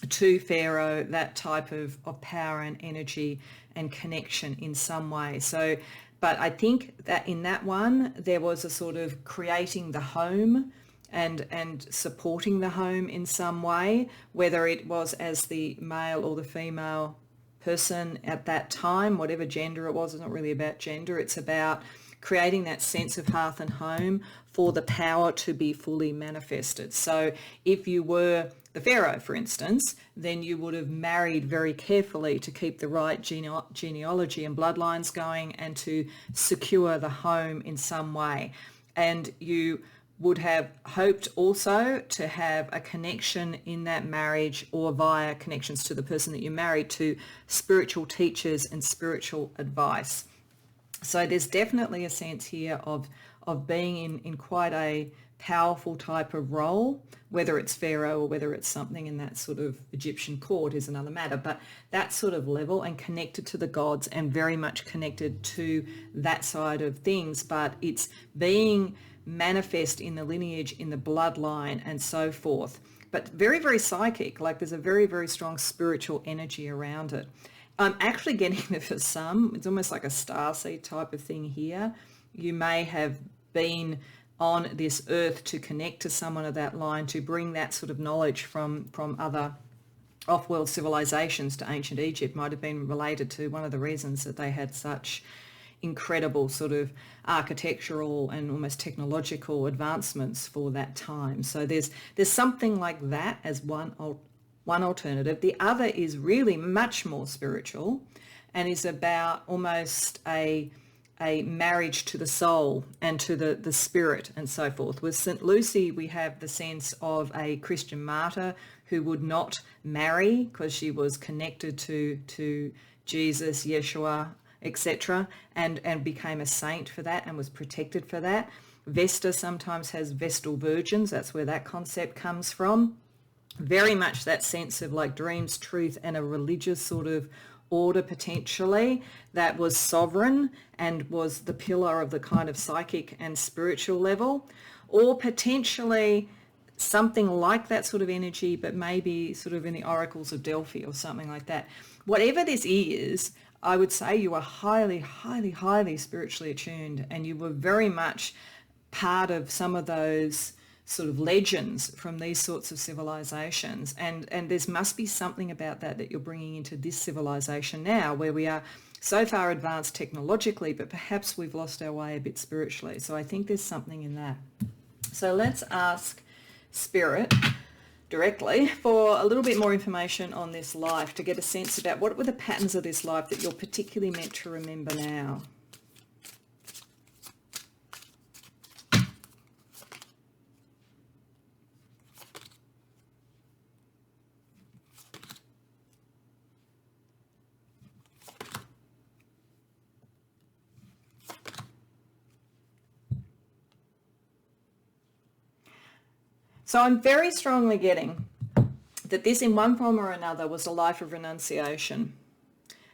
to Pharaoh, that type of power and energy and connection in some way. So, but I think that in that one, there was a sort of creating the home and supporting the home in some way, whether it was as the male or the female person at that time, whatever gender it was. It's not really about gender. It's about creating that sense of hearth and home for the power to be fully manifested. So if you were the Pharaoh, for instance, then you would have married very carefully to keep the right genealogy and bloodlines going and to secure the home in some way. And you would have hoped also to have a connection in that marriage, or via connections to the person that you married, to spiritual teachers and spiritual advice. So there's definitely a sense here of being in quite a powerful type of role, whether it's Pharaoh or whether it's something in that sort of Egyptian court is another matter, but that sort of level, and connected to the gods and very much connected to that side of things. But it's being manifest in the lineage, in the bloodline and so forth. but very, very psychic. Like there's a very, very strong spiritual energy around it. I'm actually getting that for some, it's almost like a starseed type of thing here. You may have been on this earth to connect to someone of that line, to bring that sort of knowledge from other off-world civilizations to ancient Egypt. Might have been related to one of the reasons that they had such incredible sort of architectural and almost technological advancements for that time. So there's something like that as one alternative. The other is really much more spiritual and is about almost a marriage to the soul and to the spirit and so forth. With St. Lucy, we have the sense of a Christian martyr who would not marry because she was connected to Jesus, Yeshua, etc., and became a saint for that and was protected for that. Vesta sometimes has Vestal virgins. That's where that concept comes from. Very much that sense of like dreams, truth, and a religious sort of order potentially that was sovereign and was the pillar of the kind of psychic and spiritual level, or potentially something like that sort of energy, but maybe sort of in the oracles of Delphi or something like that. Whatever this is, I would say you are highly, highly, highly spiritually attuned, and you were very much part of some of those sort of legends from these sorts of civilizations. And there must be something about that you're bringing into this civilization now, where we are so far advanced technologically, but perhaps we've lost our way a bit spiritually. So I think there's something in that. So let's ask Spirit directly for a little bit more information on this life, to get a sense about what were the patterns of this life that you're particularly meant to remember now. So I'm very strongly getting that this in one form or another was a life of renunciation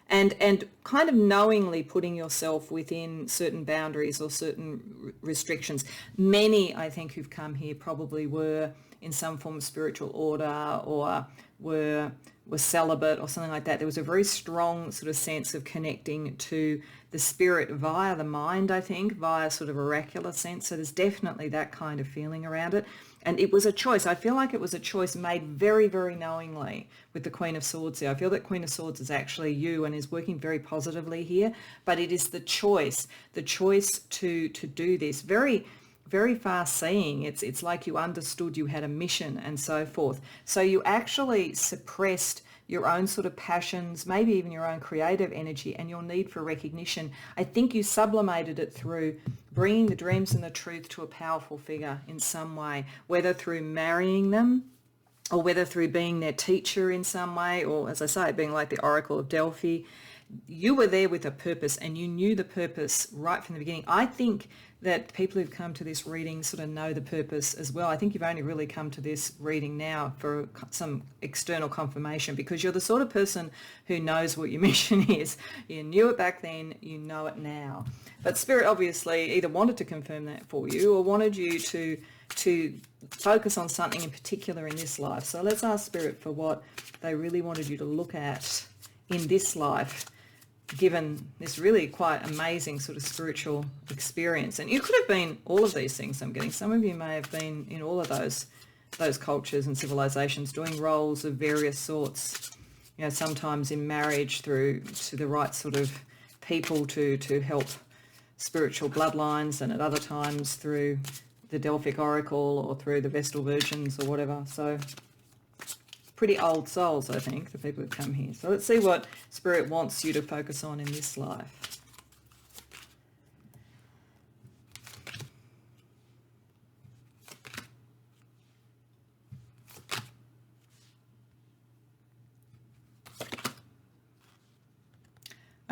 and kind of knowingly putting yourself within certain boundaries or certain restrictions. Many, I think, who've come here probably were in some form of spiritual order or were celibate or something like that. There was a very strong sort of sense of connecting to the spirit via the mind, I think, via sort of oracular sense. So there's definitely that kind of feeling around it. And it was a choice. I feel like it was a choice made very, very knowingly with the Queen of Swords here. I feel that Queen of Swords is actually you and is working very positively here. But it is the choice to do this. Very, very far-seeing. It's like you understood you had a mission and so forth. So you actually suppressed your own sort of passions, maybe even your own creative energy and your need for recognition. I think you sublimated it through bringing the dreams and the truth to a powerful figure in some way, whether through marrying them or whether through being their teacher in some way, or, as I say, being like the Oracle of Delphi. You were there with a purpose and you knew the purpose right from the beginning. I think that people who've come to this reading sort of know the purpose as well. I think you've only really come to this reading now for some external confirmation, because you're the sort of person who knows what your mission is. You knew it back then, you know it now. But Spirit obviously either wanted to confirm that for you or wanted you to focus on something in particular in this life. So let's ask Spirit for what they really wanted you to look at in this life, given this really quite amazing sort of spiritual experience. And you could have been all of these things I'm getting. Some of you may have been in all of those cultures and civilizations doing roles of various sorts, you know, sometimes in marriage through to the right sort of people to help spiritual bloodlines, and at other times through the Delphic Oracle or through the Vestal Virgins or whatever. So pretty old souls, I think, the people who come here. So let's see what Spirit wants you to focus on in this life.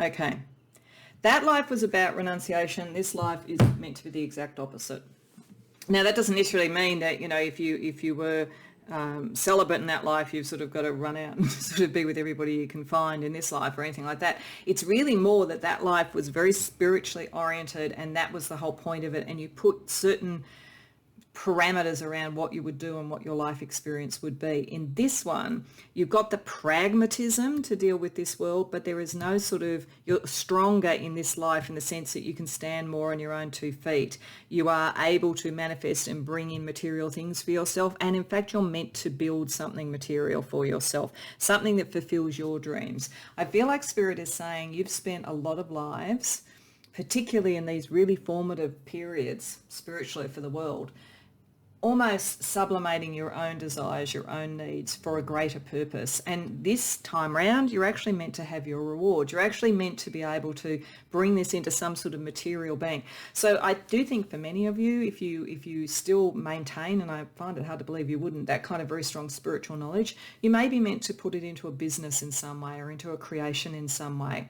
Okay. That life was about renunciation. This life is meant to be the exact opposite. Now, that doesn't necessarily mean that, you know, if you were celibate in that life, you've sort of got to run out and sort of be with everybody you can find in this life or anything like that. It's really more that life was very spiritually oriented, and that was the whole point of it. And you put certain parameters around what you would do and what your life experience would be. In this one, you've got the pragmatism to deal with this world, but there is no sort of, you're stronger in this life in the sense that you can stand more on your own 2 feet. You are able to manifest and bring in material things for yourself. And in fact, you're meant to build something material for yourself, something that fulfills your dreams. I feel like Spirit is saying you've spent a lot of lives, particularly in these really formative periods spiritually for the world, almost sublimating your own desires, your own needs for a greater purpose. And this time round, you're actually meant to have your reward. You're actually meant to be able to bring this into some sort of material bank. So I do think for many of you, if you still maintain, and I find it hard to believe you wouldn't, that kind of very strong spiritual knowledge, you may be meant to put it into a business in some way or into a creation in some way.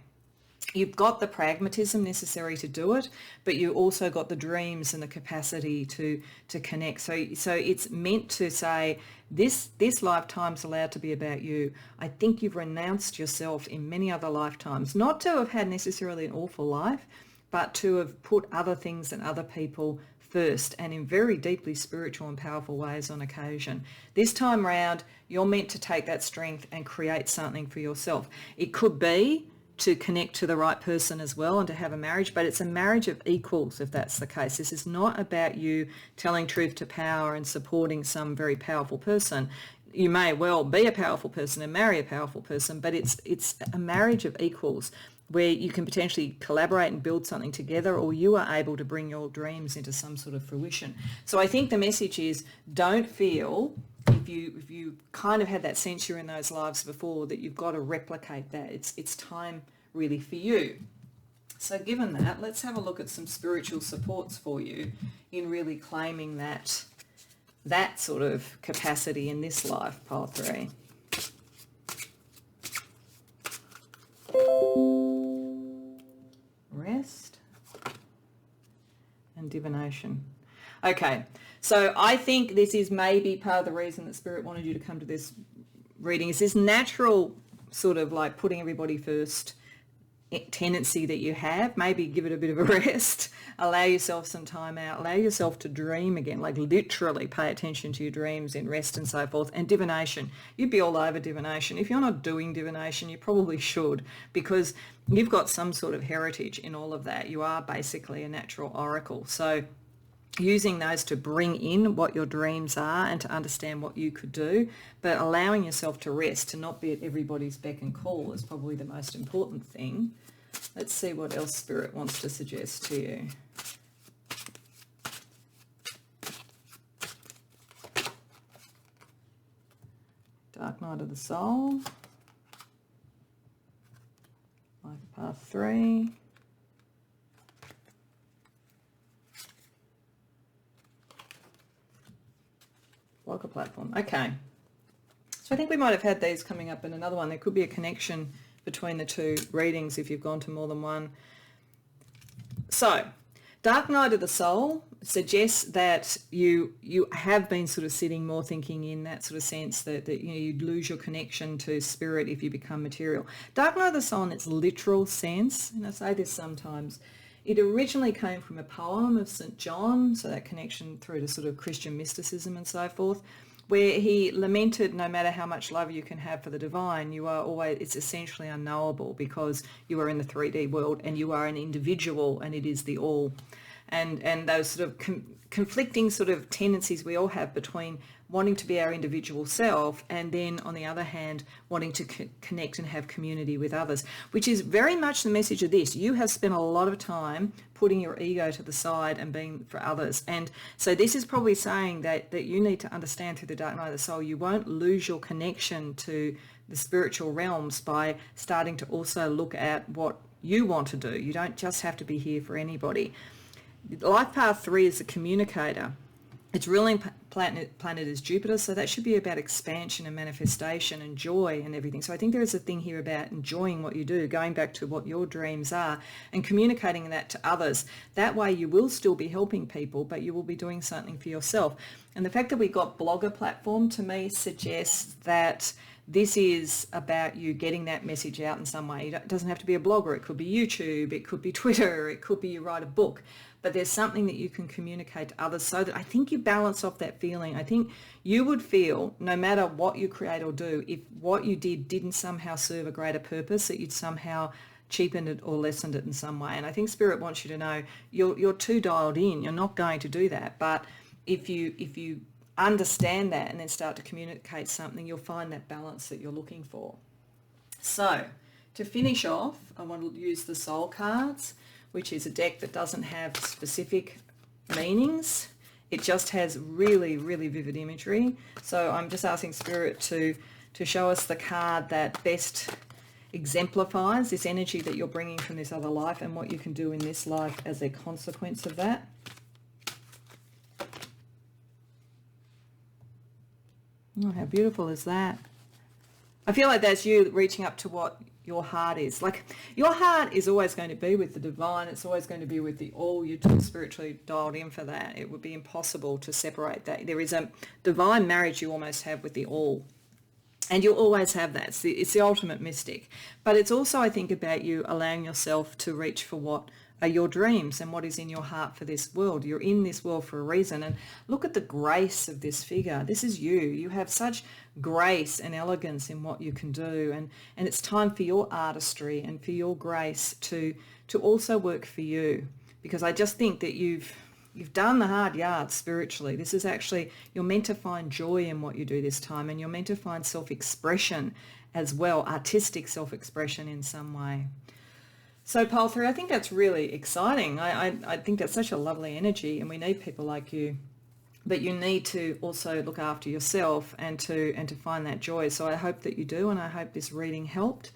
You've got the pragmatism necessary to do it, but you also got the dreams and the capacity to connect. So it's meant to say, this lifetime's allowed to be about you. I think you've renounced yourself in many other lifetimes, not to have had necessarily an awful life, but to have put other things and other people first, and in very deeply spiritual and powerful ways on occasion. This time round, you're meant to take that strength and create something for yourself. It could be to connect to the right person as well and to have a marriage, but it's a marriage of equals if that's the case. This is not about you telling truth to power and supporting some very powerful person. You may well be a powerful person and marry a powerful person, but it's a marriage of equals where you can potentially collaborate and build something together, or you are able to bring your dreams into some sort of fruition. So I think the message is, don't feel, if you kind of had that sense you're in those lives before, that you've got to replicate that. It's time really for you. So given that, let's have a look at some spiritual supports for you in really claiming that sort of capacity in this life, pile 3. Rest and divination. Okay, so I think this is maybe part of the reason that Spirit wanted you to come to this reading, is this natural sort of like putting everybody first tendency that you have. Maybe give it a bit of a rest, allow yourself some time out, allow yourself to dream again, like literally pay attention to your dreams in rest and so forth. And divination, you'd be all over divination. If you're not doing divination, you probably should, because you've got some sort of heritage in all of that. You are basically a natural oracle. So using those to bring in what your dreams are and to understand what you could do, but allowing yourself to rest, to not be at everybody's beck and call, is probably the most important thing. Let's see what else Spirit wants to suggest to you. Dark Night of the Soul. Life Path 3. Blogger platform. Okay. So I think we might have had these coming up in another one. There could be a connection between the two readings if you've gone to more than one. So, Dark Night of the Soul suggests that you have been sort of sitting more thinking in that sort of sense that you'd lose your connection to spirit if you become material. Dark Night of the Soul in its literal sense, and I say this sometimes, it originally came from a poem of St. John, so that connection through to sort of Christian mysticism and so forth, where he lamented no matter how much love you can have for the divine, you are always, it's essentially unknowable because you are in the 3D world and you are an individual and it is the all. And those sort of conflicting sort of tendencies we all have between wanting to be our individual self and then, on the other hand, wanting to connect and have community with others, which is very much the message of this. You have spent a lot of time putting your ego to the side and being for others. And so this is probably saying that you need to understand through the Dark Night of the Soul, you won't lose your connection to the spiritual realms by starting to also look at what you want to do. You don't just have to be here for anybody. Life Path 3 is a communicator. Its ruling planet is Jupiter, so that should be about expansion and manifestation and joy and everything. So I think there is a thing here about enjoying what you do, going back to what your dreams are and communicating that to others. That way you will still be helping people, but you will be doing something for yourself. And the fact that we got blogger platform to me suggests that this is about you getting that message out in some way. It doesn't have to be a blogger. It could be YouTube. It could be Twitter. It could be you write a book. but there's something that you can communicate to others, so that I think you balance off that feeling. I think you would feel, no matter what you create or do, if what you didn't somehow serve a greater purpose, that you'd somehow cheapened it or lessened it in some way. And I think Spirit wants you to know you're too dialed in. You're not going to do that. But if you understand that and then start to communicate something, you'll find that balance that you're looking for. So to finish off, I want to use the soul cards, which is a deck that doesn't have specific meanings. It just has really, really vivid imagery. So I'm just asking Spirit to show us the card that best exemplifies this energy that you're bringing from this other life and what you can do in this life as a consequence of that. Oh, how beautiful is that? I feel like that's you reaching up to what your heart is. Like, your heart is always going to be with the divine. It's always going to be with the all. You're too spiritually dialed in for that. It would be impossible to separate that. There is a divine marriage you almost have with the all. And you'll always have that. It's the ultimate mystic. But it's also, I think, about you allowing yourself to reach for what are your dreams and what is in your heart for this world. You're in this world for a reason. And look at the grace of this figure. This is you. You have such grace and elegance in what you can do. And it's time for your artistry and for your grace to also work for you. Because I just think that you've done the hard yards spiritually. This is actually, you're meant to find joy in what you do this time, and you're meant to find self-expression as well, artistic self-expression in some way. So Pole 3, I think that's really exciting. I think that's such a lovely energy, and we need people like you. But you need to also look after yourself and to find that joy. So I hope that you do, and I hope this reading helped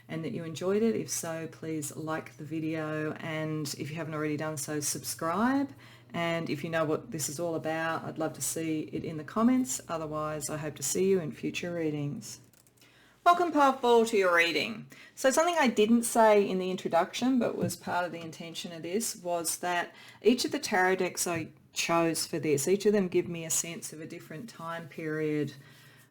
and that you enjoyed it. If so, please like the video, and if you haven't already done so, subscribe. And if you know what this is all about, I'd love to see it in the comments. Otherwise, I hope to see you in future readings. Welcome, Pole 4, to your reading. So something I didn't say in the introduction, but was part of the intention of this, was that each of the tarot decks I chose for this, each of them give me a sense of a different time period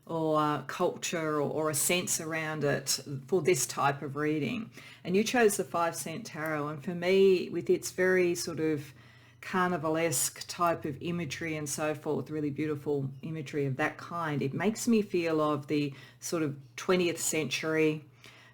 or culture or a sense around it for this type of reading. And you chose the 5 Cent Tarot, and for me, with its very sort of carnivalesque type of imagery and so forth, really beautiful imagery of that kind, it makes me feel of the sort of 20th century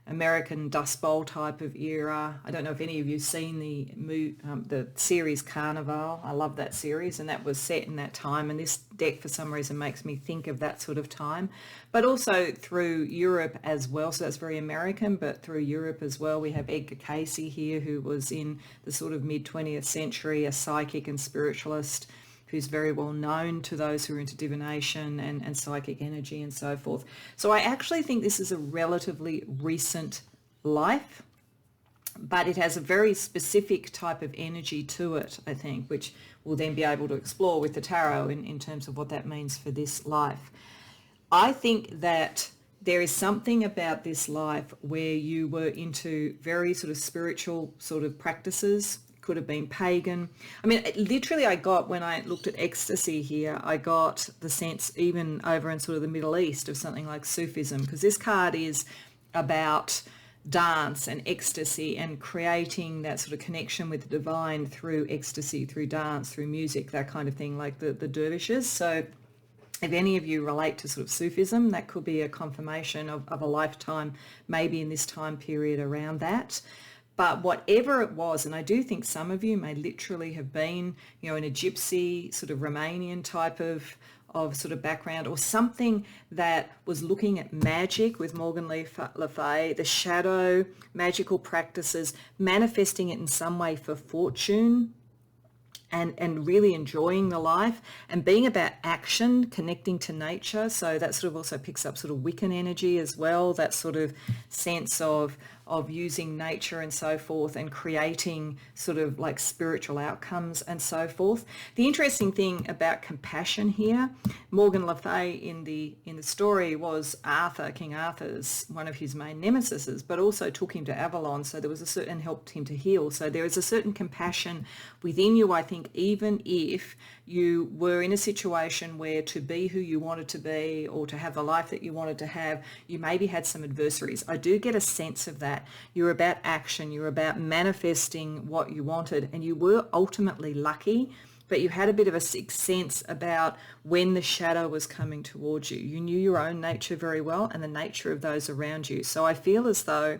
American Dust Bowl type of era. I don't know if any of you have seen the series Carnival. I love that series, and that was set in that time, and this deck for some reason makes me think of that sort of time, but also through Europe as well. So that's very American, but through Europe as well. We have Edgar Cayce here, who was in the sort of mid-20th century, a psychic and spiritualist who's very well known to those who are into divination and psychic energy and so forth. So I actually think this is a relatively recent life, but it has a very specific type of energy to it, I think, which we'll then be able to explore with the tarot in terms of what that means for this life. I think that there is something about this life where you were into very sort of spiritual sort of practices. Could have been pagan. I mean, literally I got, when I looked at ecstasy here, I got the sense even over in sort of the Middle East of something like Sufism, because this card is about dance and ecstasy and creating that sort of connection with the divine through ecstasy, through dance, through music, that kind of thing, like the dervishes. So if any of you relate to sort of Sufism, that could be a confirmation of a lifetime, maybe in this time period around that. But whatever it was, and I do think some of you may literally have been, you know, in a gypsy, sort of Romanian type of sort of background, or something that was looking at magic with Morgan Le Fay, the shadow, magical practices, manifesting it in some way for fortune, and really enjoying the life and being about action, connecting to nature. So that sort of also picks up sort of Wiccan energy as well, that sort of sense of using nature and so forth and creating sort of like spiritual outcomes and so forth. The interesting thing about compassion here, Morgan Le Fay in the story was Arthur, King Arthur's, one of his main nemesises, but also took him to Avalon, so there was a certain, helped him to heal. So there is a certain compassion within you, I think, even if you were in a situation where to be who you wanted to be or to have the life that you wanted to have, you maybe had some adversaries. I do get a sense of that. You're about action. You're about manifesting what you wanted, and you were ultimately lucky, but you had a bit of a sixth sense about when the shadow was coming towards you. You knew your own nature very well and the nature of those around you. So I feel as though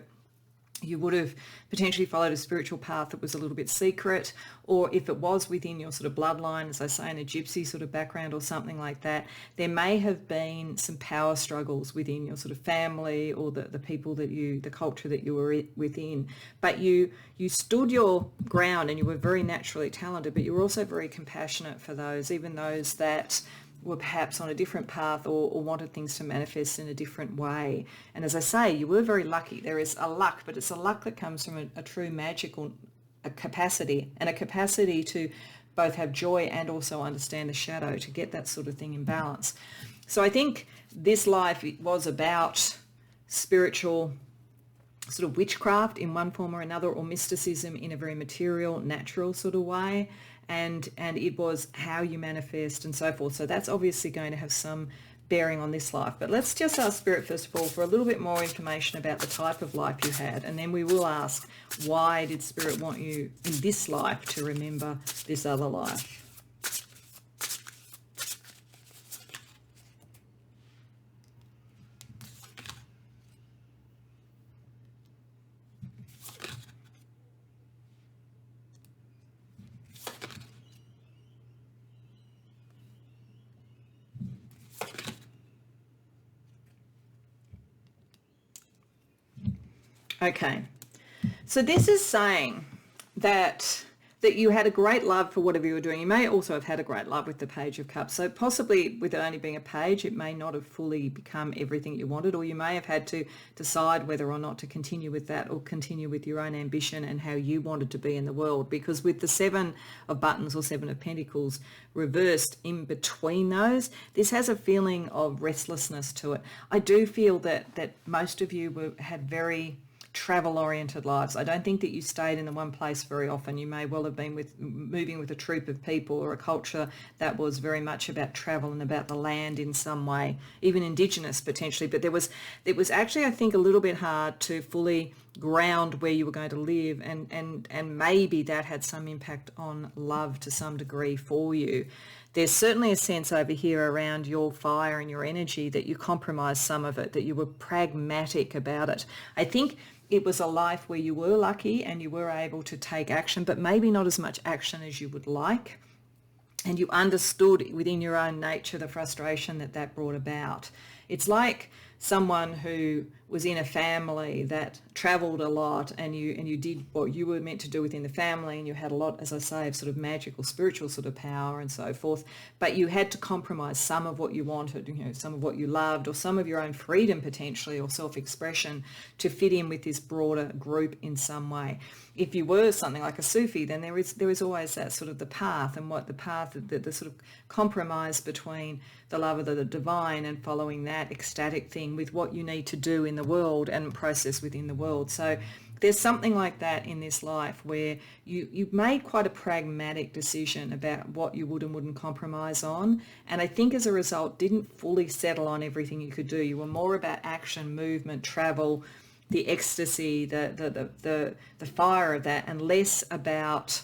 you would have potentially followed a spiritual path that was a little bit secret, or if it was within your sort of bloodline, as I say, in a gypsy sort of background or something like that, there may have been some power struggles within your sort of family or the people that the culture that you were within. But you stood your ground and you were very naturally talented, but you were also very compassionate for those, even those that were perhaps on a different path or wanted things to manifest in a different way. And as I say, you were very lucky. There is a luck, but it's a luck that comes from a true magical capacity, and a capacity to both have joy and also understand the shadow, to get that sort of thing in balance. So I think this life was about spiritual sort of witchcraft in one form or another, or mysticism in a very material, natural sort of way. And it was how you manifest and so forth. So that's obviously going to have some bearing on this life. But let's just ask Spirit, first of all, for a little bit more information about the type of life you had. And then we will ask, why did Spirit want you in this life to remember this other life? Okay, so this is saying that you had a great love for whatever you were doing. You may also have had a great love with the Page of Cups. So possibly with it only being a page, it may not have fully become everything you wanted, or you may have had to decide whether or not to continue with that or continue with your own ambition and how you wanted to be in the world. Because with the Seven of Buttons or Seven of Pentacles reversed in between those, this has a feeling of restlessness to it. I do feel that most of you had very travel-oriented lives. I don't think that you stayed in the one place very often. You may well have been moving with a troop of people or a culture that was very much about travel and about the land in some way, even indigenous potentially. But it was actually, I think, a little bit hard to fully ground where you were going to live, and maybe that had some impact on love to some degree for you. There's certainly a sense over here around your fire and your energy that you compromised some of it, that you were pragmatic about it. I think it was a life where you were lucky and you were able to take action, but maybe not as much action as you would like. And you understood within your own nature the frustration that brought about. It's like someone who was in a family that traveled a lot, and you did what you were meant to do within the family, and you had a lot, as I say, of sort of magical, spiritual sort of power and so forth, but you had to compromise some of what you wanted, some of what you loved, or some of your own freedom potentially, or self-expression, to fit in with this broader group in some way. If you were something like a Sufi, then there is always that sort of the path, and what the path, the sort of compromise between the love of the divine and following that ecstatic thing with what you need to do in the world and process within the world. So there's something like that in this life where you made quite a pragmatic decision about what you would and wouldn't compromise on, and I think as a result didn't fully settle on everything you could do. You were more about action, movement, travel, the ecstasy, the fire of that, and less about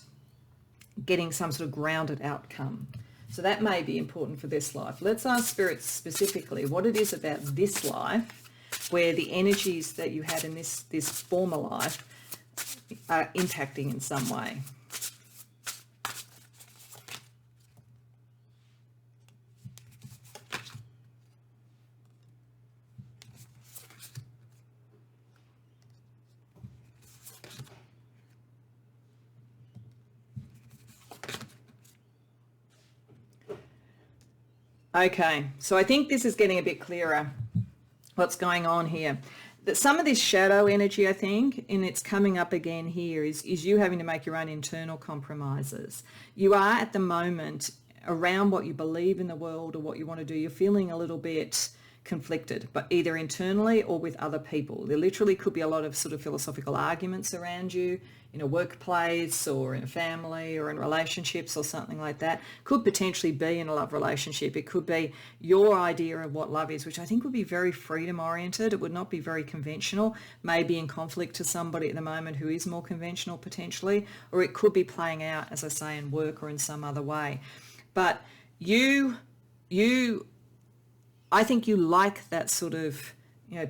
getting some sort of grounded outcome. So that may be important for this life. Let's ask Spirit specifically what it is about this life where the energies that you had in this former life are impacting in some way. Okay, so I think this is getting a bit clearer what's going on here. That some of this shadow energy, I think, and it's coming up again here, is you having to make your own internal compromises. You are at the moment around what you believe in the world or what you want to do. You're feeling a little bit conflicted, but either internally or with other people. There literally could be a lot of sort of philosophical arguments around you in a workplace or in a family or in relationships or something like that. Could potentially be in a love relationship. It could be your idea of what love is, which I think would be very freedom oriented. It would not be very conventional, maybe in conflict to somebody at the moment who is more conventional potentially, or it could be playing out, as I say, in work or in some other way. But I think you like that sort of,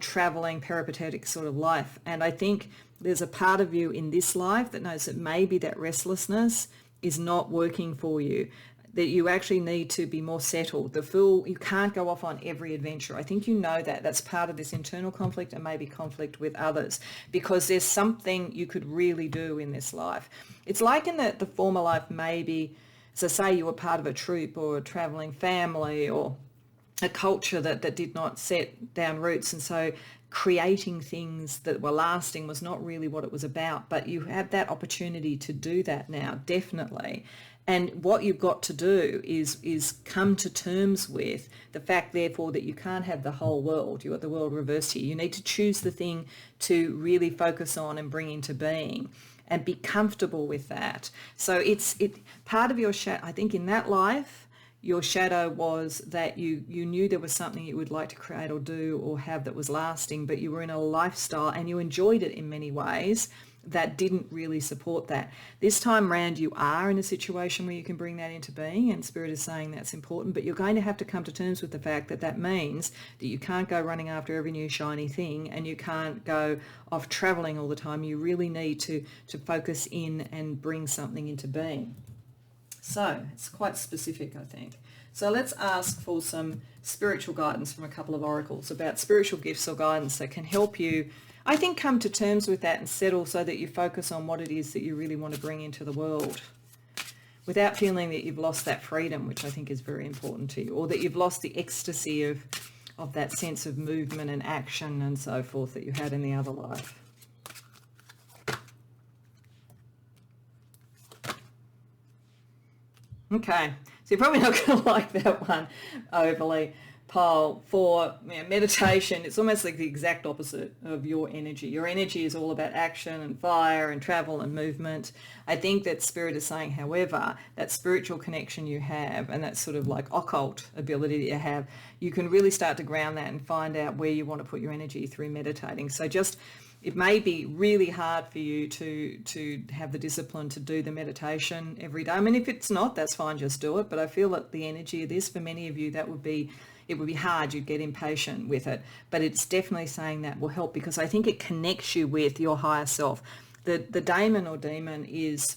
traveling, peripatetic sort of life. And I think there's a part of you in this life that knows that maybe that restlessness is not working for you, that you actually need to be more settled. The Fool, you can't go off on every adventure. I think you know that. That's part of this internal conflict and maybe conflict with others, because there's something you could really do in this life. It's like in the former life, maybe, as I say, you were part of a troop or a traveling family or a culture that did not set down roots, and so creating things that were lasting was not really what it was about. But you have that opportunity to do that now, definitely. And what you've got to do is come to terms with the fact, therefore, that you can't have the whole world. You've got the world reversed here. You need to choose the thing to really focus on and bring into being, and be comfortable with that. So it's part of your I think in that life, your shadow was that you knew there was something you would like to create or do or have that was lasting, but you were in a lifestyle and you enjoyed it in many ways that didn't really support that. This time round, you are in a situation where you can bring that into being, and Spirit is saying that's important, but you're going to have to come to terms with the fact that that means that you can't go running after every new shiny thing, and you can't go off traveling all the time. You really need to focus in and bring something into being. So it's quite specific, I think. So let's ask for some spiritual guidance from a couple of oracles about spiritual gifts or guidance that can help you, I think, come to terms with that and settle so that you focus on what it is that you really want to bring into the world without feeling that you've lost that freedom, which I think is very important to you, or that you've lost the ecstasy of that sense of movement and action and so forth that you had in the other life. Okay, so you're probably not going to like that one overly, Paul. For meditation, it's almost like the exact opposite of your energy. Your energy is all about action and fire and travel and movement. I think that Spirit is saying, however, that spiritual connection you have and that sort of like occult ability that you have, you can really start to ground that and find out where you want to put your energy through meditating. So it may be really hard for you to have the discipline to do the meditation every day. I mean, if it's not, that's fine, just do it. But I feel that the energy of this, for many of you, it would be hard. You'd get impatient with it. But it's definitely saying that will help, because I think it connects you with your higher self. The daemon or demon is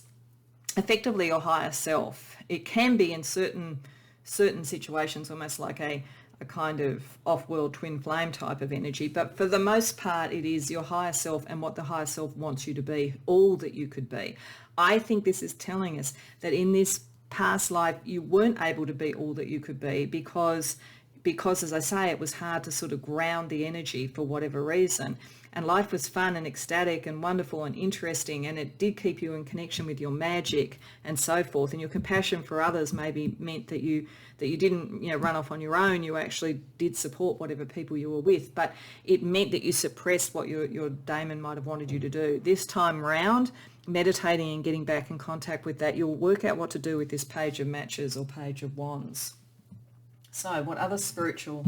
effectively your higher self. It can be in certain situations almost like a kind of off-world twin flame type of energy, but for the most part it is your higher self and what the higher self wants you to be, all that you could be. I think this is telling us that in this past life you weren't able to be all that you could be because, as I say, it was hard to sort of ground the energy for whatever reason. And life was fun and ecstatic and wonderful and interesting, and it did keep you in connection with your magic and so forth. And your compassion for others maybe meant that you didn't run off on your own. You actually did support whatever people you were with, but it meant that you suppressed what your daemon might have wanted you to do. This time round, meditating and getting back in contact with that, you'll work out what to do with this Page of Matches or Page of Wands. So what other spiritual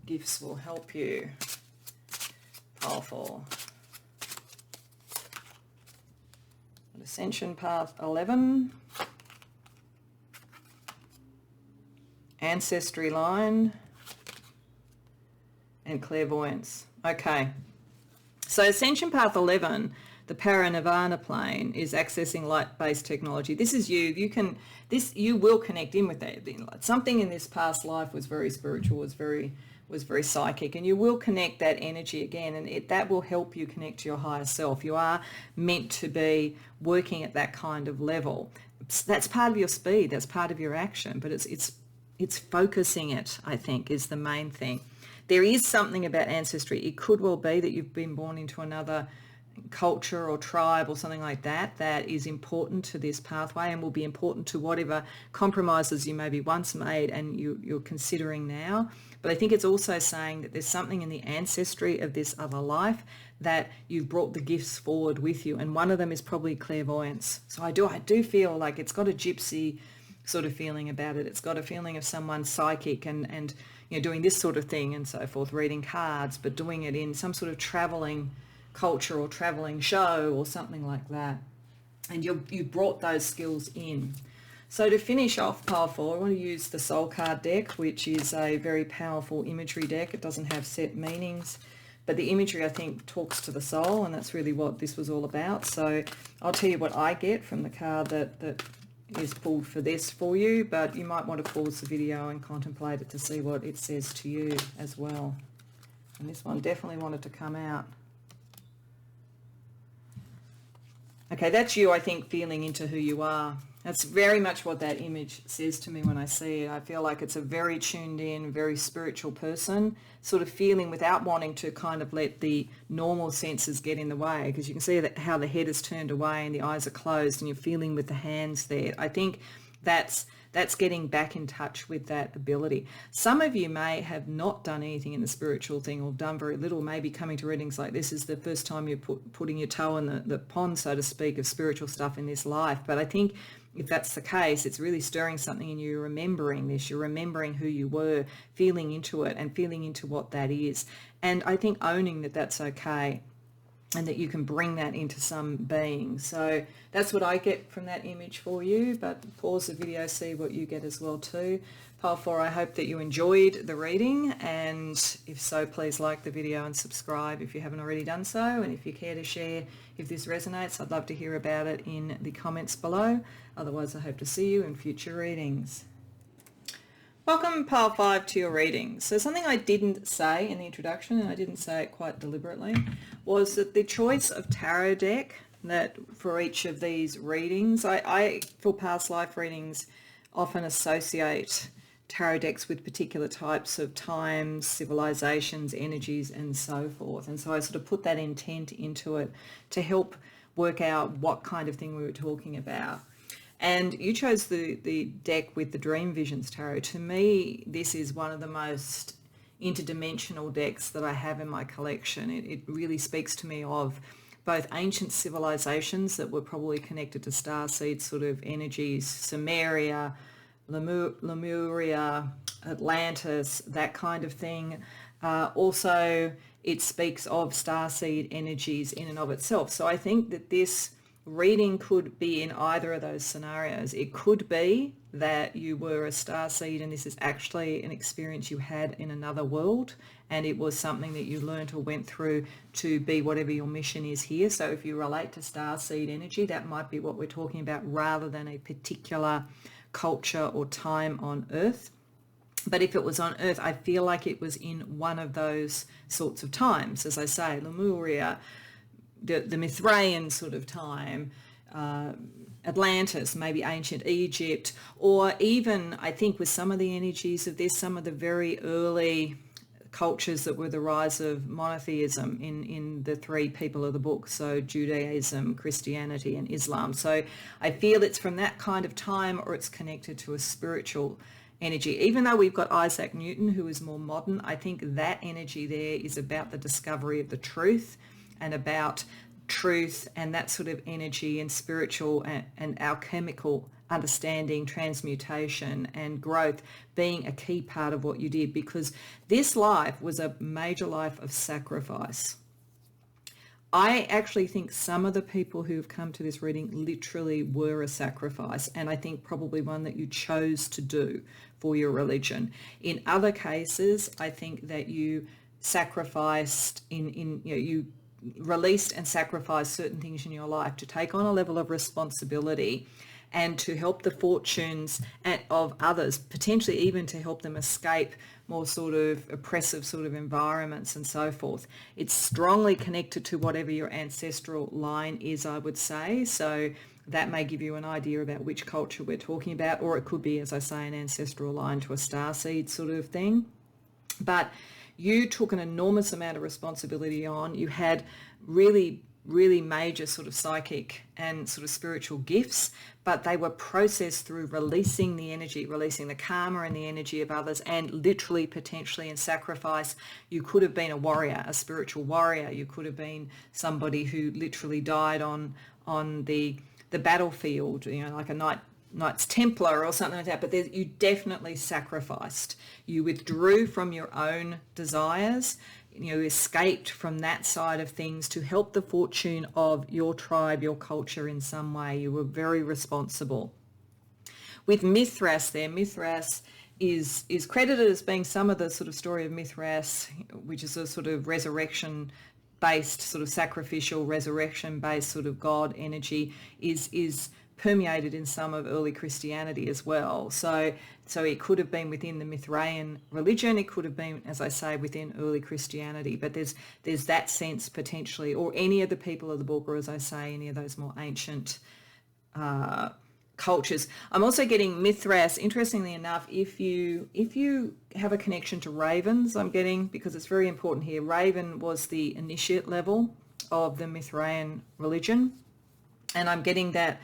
gifts will help you? Powerful. Ascension Path 11. Ancestry Line. And Clairvoyance. Okay. So Ascension Path 11, the Paranirvana plane, is accessing light-based technology. This is you. You will connect in with that. Something in this past life was very spiritual, was very psychic, and you will connect that energy again, and that will help you connect to your higher self. You are meant to be working at that kind of level. That's part of your speed, that's part of your action, but it's focusing it, I think, is the main thing. There is something about ancestry. It could well be that you've been born into another culture or tribe or something like that that is important to this pathway and will be important to whatever compromises you maybe once made and you're considering now. But I think it's also saying that there's something in the ancestry of this other life that you've brought the gifts forward with you, and one of them is probably clairvoyance. So I do feel like it's got a gypsy sort of feeling about it. It's got a feeling of someone psychic and doing this sort of thing and so forth, reading cards, but doing it in some sort of traveling culture or traveling show or something like that. And you brought those skills in. So to finish off pile 4, I want to use the Soul Card deck, which is a very powerful imagery deck. It doesn't have set meanings, but the imagery, I think, talks to the soul, and that's really what this was all about. So I'll tell you what I get from the card that is pulled for this for you, but you might want to pause the video and contemplate it to see what it says to you as well. And this one definitely wanted to come out. Okay, that's you, I think, feeling into who you are. That's very much what that image says to me when I see it. I feel like it's a very tuned in, very spiritual person, sort of feeling without wanting to kind of let the normal senses get in the way, because you can see that how the head is turned away and the eyes are closed and you're feeling with the hands there. I think that's getting back in touch with that ability. Some of you may have not done anything in the spiritual thing or done very little. Maybe coming to readings like this is the first time you're putting your toe in the pond, so to speak, of spiritual stuff in this life. But I think if that's the case, it's really stirring something in you. You're remembering this. You're remembering who you were, feeling into it and feeling into what that is. And I think owning that that's okay, and that you can bring that into some being. So that's what I get from that image for you, but pause the video, see what you get as well too. Pile 4, I hope that you enjoyed the reading, and if so, please like the video and subscribe if you haven't already done so, and if you care to share if this resonates, I'd love to hear about it in the comments below. Otherwise, I hope to see you in future readings. Welcome, Pile 5, to your reading. So something I didn't say in the introduction, and I didn't say it quite deliberately, was that the choice of tarot deck that for each of these readings, I for past life readings, often associate tarot decks with particular types of times, civilizations, energies, and so forth. And so I sort of put that intent into it to help work out what kind of thing we were talking about. And you chose the deck with the Dream Visions Tarot. To me, this is one of the most interdimensional decks that I have in my collection. It really speaks to me of both ancient civilizations that were probably connected to starseed sort of energies, Sumeria, Lemuria, Atlantis, that kind of thing. Also, it speaks of starseed energies in and of itself. So I think that this reading could be in either of those scenarios. It could be that you were a starseed and this is actually an experience you had in another world, and it was something that you learned or went through to be whatever your mission is here. So if you relate to starseed energy, that might be what we're talking about rather than a particular culture or time on Earth. But if it was on Earth, I feel like it was in one of those sorts of times. As I say, Lemuria, the Mithraean sort of time, Atlantis, maybe ancient Egypt, or even I think with some of the energies of this, some of the very early cultures that were the rise of monotheism in the three people of the book, so Judaism, Christianity and Islam. So I feel it's from that kind of time, or it's connected to a spiritual energy. Even though we've got Isaac Newton, who is more modern, I think that energy there is about the discovery of the truth and about truth and that sort of energy and spiritual and alchemical understanding, transmutation and growth being a key part of what you did, because this life was a major life of sacrifice. I actually think some of the people who have come to this reading literally were a sacrifice, and I think probably one that you chose to do for your religion. In other cases, I think that you sacrificed you released and sacrificed certain things in your life to take on a level of responsibility and to help the fortunes of others, potentially even to help them escape more sort of oppressive sort of environments and so forth. It's strongly connected to whatever your ancestral line is, I would say. So that may give you an idea about which culture we're talking about, or it could be, as I say, an ancestral line to a starseed sort of thing. But you took an enormous amount of responsibility on. You had really really major sort of psychic and sort of spiritual gifts, but they were processed through releasing the energy, releasing the karma and the energy of others, and literally, potentially in sacrifice. You could have been a warrior, a spiritual warrior. You could have been somebody who literally died on the battlefield, like a Knights Templar or something like that, but you definitely sacrificed. You withdrew from your own desires, escaped from that side of things to help the fortune of your tribe, your culture in some way. You were very responsible. With Mithras there, Mithras is credited as being some of the sort of story of Mithras, which is a sort of resurrection-based, sort of sacrificial, resurrection-based sort of God energy, is permeated in some of early Christianity as well. So it could have been within the Mithraean religion. It could have been, as I say, within early Christianity. But there's that sense potentially, or any of the people of the book, or as I say, any of those more ancient cultures. I'm also getting Mithras, interestingly enough, if you have a connection to ravens, I'm getting, because it's very important here, raven was the initiate level of the Mithraean religion. And I'm getting that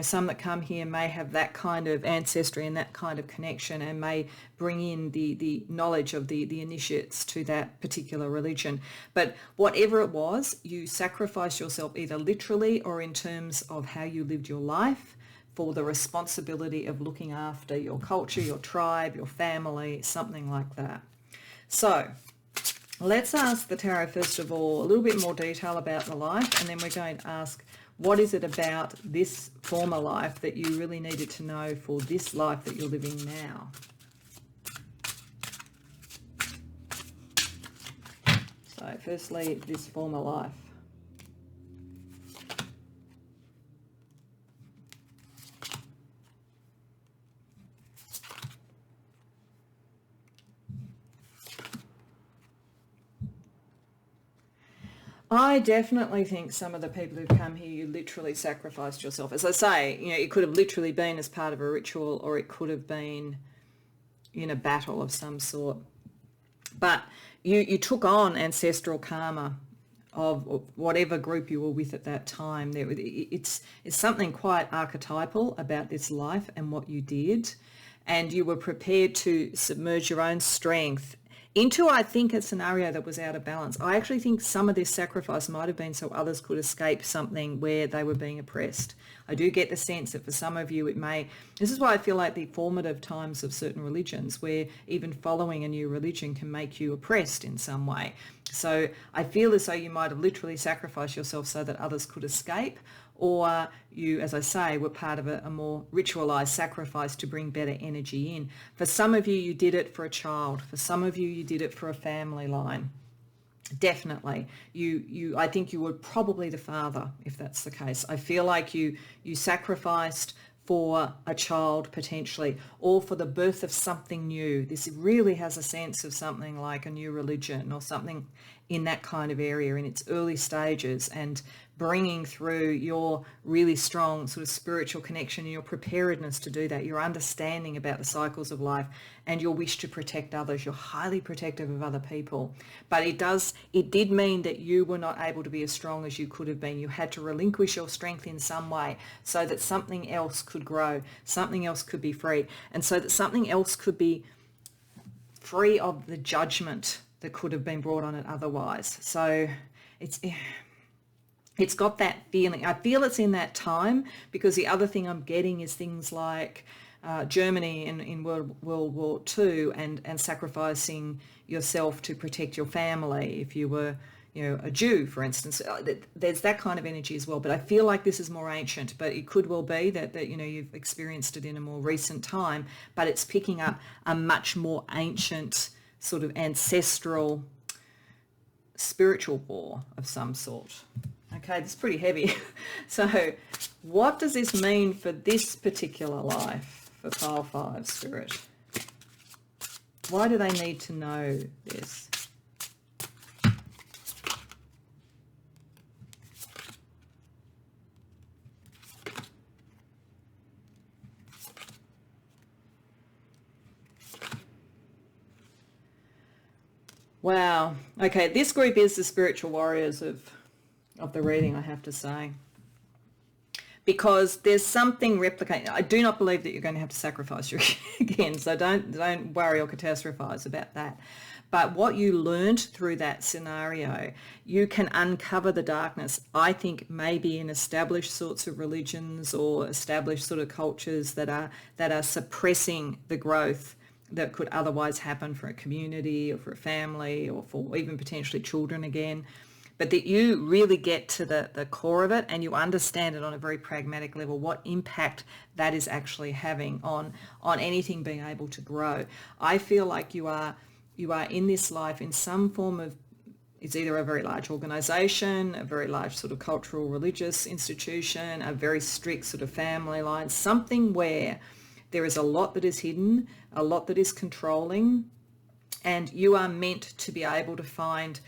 some that come here may have that kind of ancestry and that kind of connection, and may bring in the knowledge of the initiates to that particular religion. But whatever it was, you sacrificed yourself either literally or in terms of how you lived your life for the responsibility of looking after your culture, your tribe, your family, something like that. So let's ask the tarot, first of all, a little bit more detail about the life, and then we're going to ask, what is it about this former life that you really needed to know for this life that you're living now? So firstly, this former life. I definitely think some of the people who've come here, you literally sacrificed yourself. As I say, it could have literally been as part of a ritual, or it could have been in a battle of some sort. But you took on ancestral karma of whatever group you were with at that time. It's something quite archetypal about this life and what you did. And you were prepared to submerge your own strength into, I think, a scenario that was out of balance. I actually think some of this sacrifice might have been so others could escape something where they were being oppressed. I do get the sense that for some of you this is why I feel like the formative times of certain religions, where even following a new religion can make you oppressed in some way. So I feel as though you might have literally sacrificed yourself so that others could escape, or you, as I say, were part of a more ritualized sacrifice to bring better energy in. For some of you, you did it for a child. For some of you, you did it for a family line. Definitely. I think you were probably the father, if that's the case. I feel like you sacrificed for a child potentially, or for the birth of something new. This really has a sense of something like a new religion or something in that kind of area in its early stages, and bringing through your really strong sort of spiritual connection and your preparedness to do that, your understanding about the cycles of life, and your wish to protect others. You're highly protective of other people. But it did mean that you were not able to be as strong as you could have been. You had to relinquish your strength in some way so that something else could grow, something else could be free, and so that something else could be free of the judgment that could have been brought on it otherwise. So it's got that feeling. I feel it's in that time, because the other thing I'm getting is things like Germany in World War II, and sacrificing yourself to protect your family if you were a Jew, for instance. There's that kind of energy as well. But I feel like this is more ancient, but it could well be that you've experienced it in a more recent time, but it's picking up a much more ancient sort of ancestral spiritual war of some sort. Okay, it's pretty heavy. So what does this mean for this particular life for pile 5 spirit? Why do they need to know this? Wow. Okay, this group is the spiritual warriors of of the reading, I have to say. Because there's something replicating. I do not believe that you're going to have to sacrifice your again, so don't worry or catastrophize about that. But what you learned through that scenario, you can uncover the darkness, I think, maybe in established sorts of religions or established sort of cultures that are suppressing the growth that could otherwise happen for a community or for a family or for even potentially children again. But that you really get to the core of it and you understand it on a very pragmatic level, what impact that is actually having on anything being able to grow. I feel like you are in this life in some form of, it's either a very large organisation, a very large sort of cultural religious institution, a very strict sort of family line, something where there is a lot that is hidden, a lot that is controlling, and you are meant to be able to find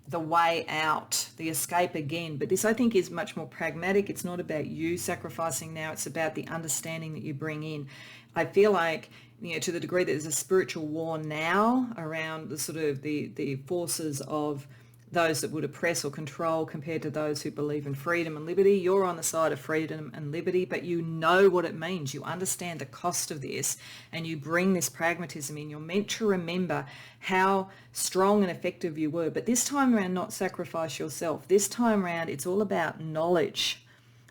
the way out, the escape again. But this, I think, is much more pragmatic. It's not about you sacrificing now. It's about the understanding that you bring in. I feel like, to the degree that there's a spiritual war now around the sort of the forces of those that would oppress or control compared to those who believe in freedom and liberty. You're on the side of freedom and liberty, but you know what it means. You understand the cost of this and you bring this pragmatism in. You're meant to remember how strong and effective you were. But this time around, not sacrifice yourself. This time around, it's all about knowledge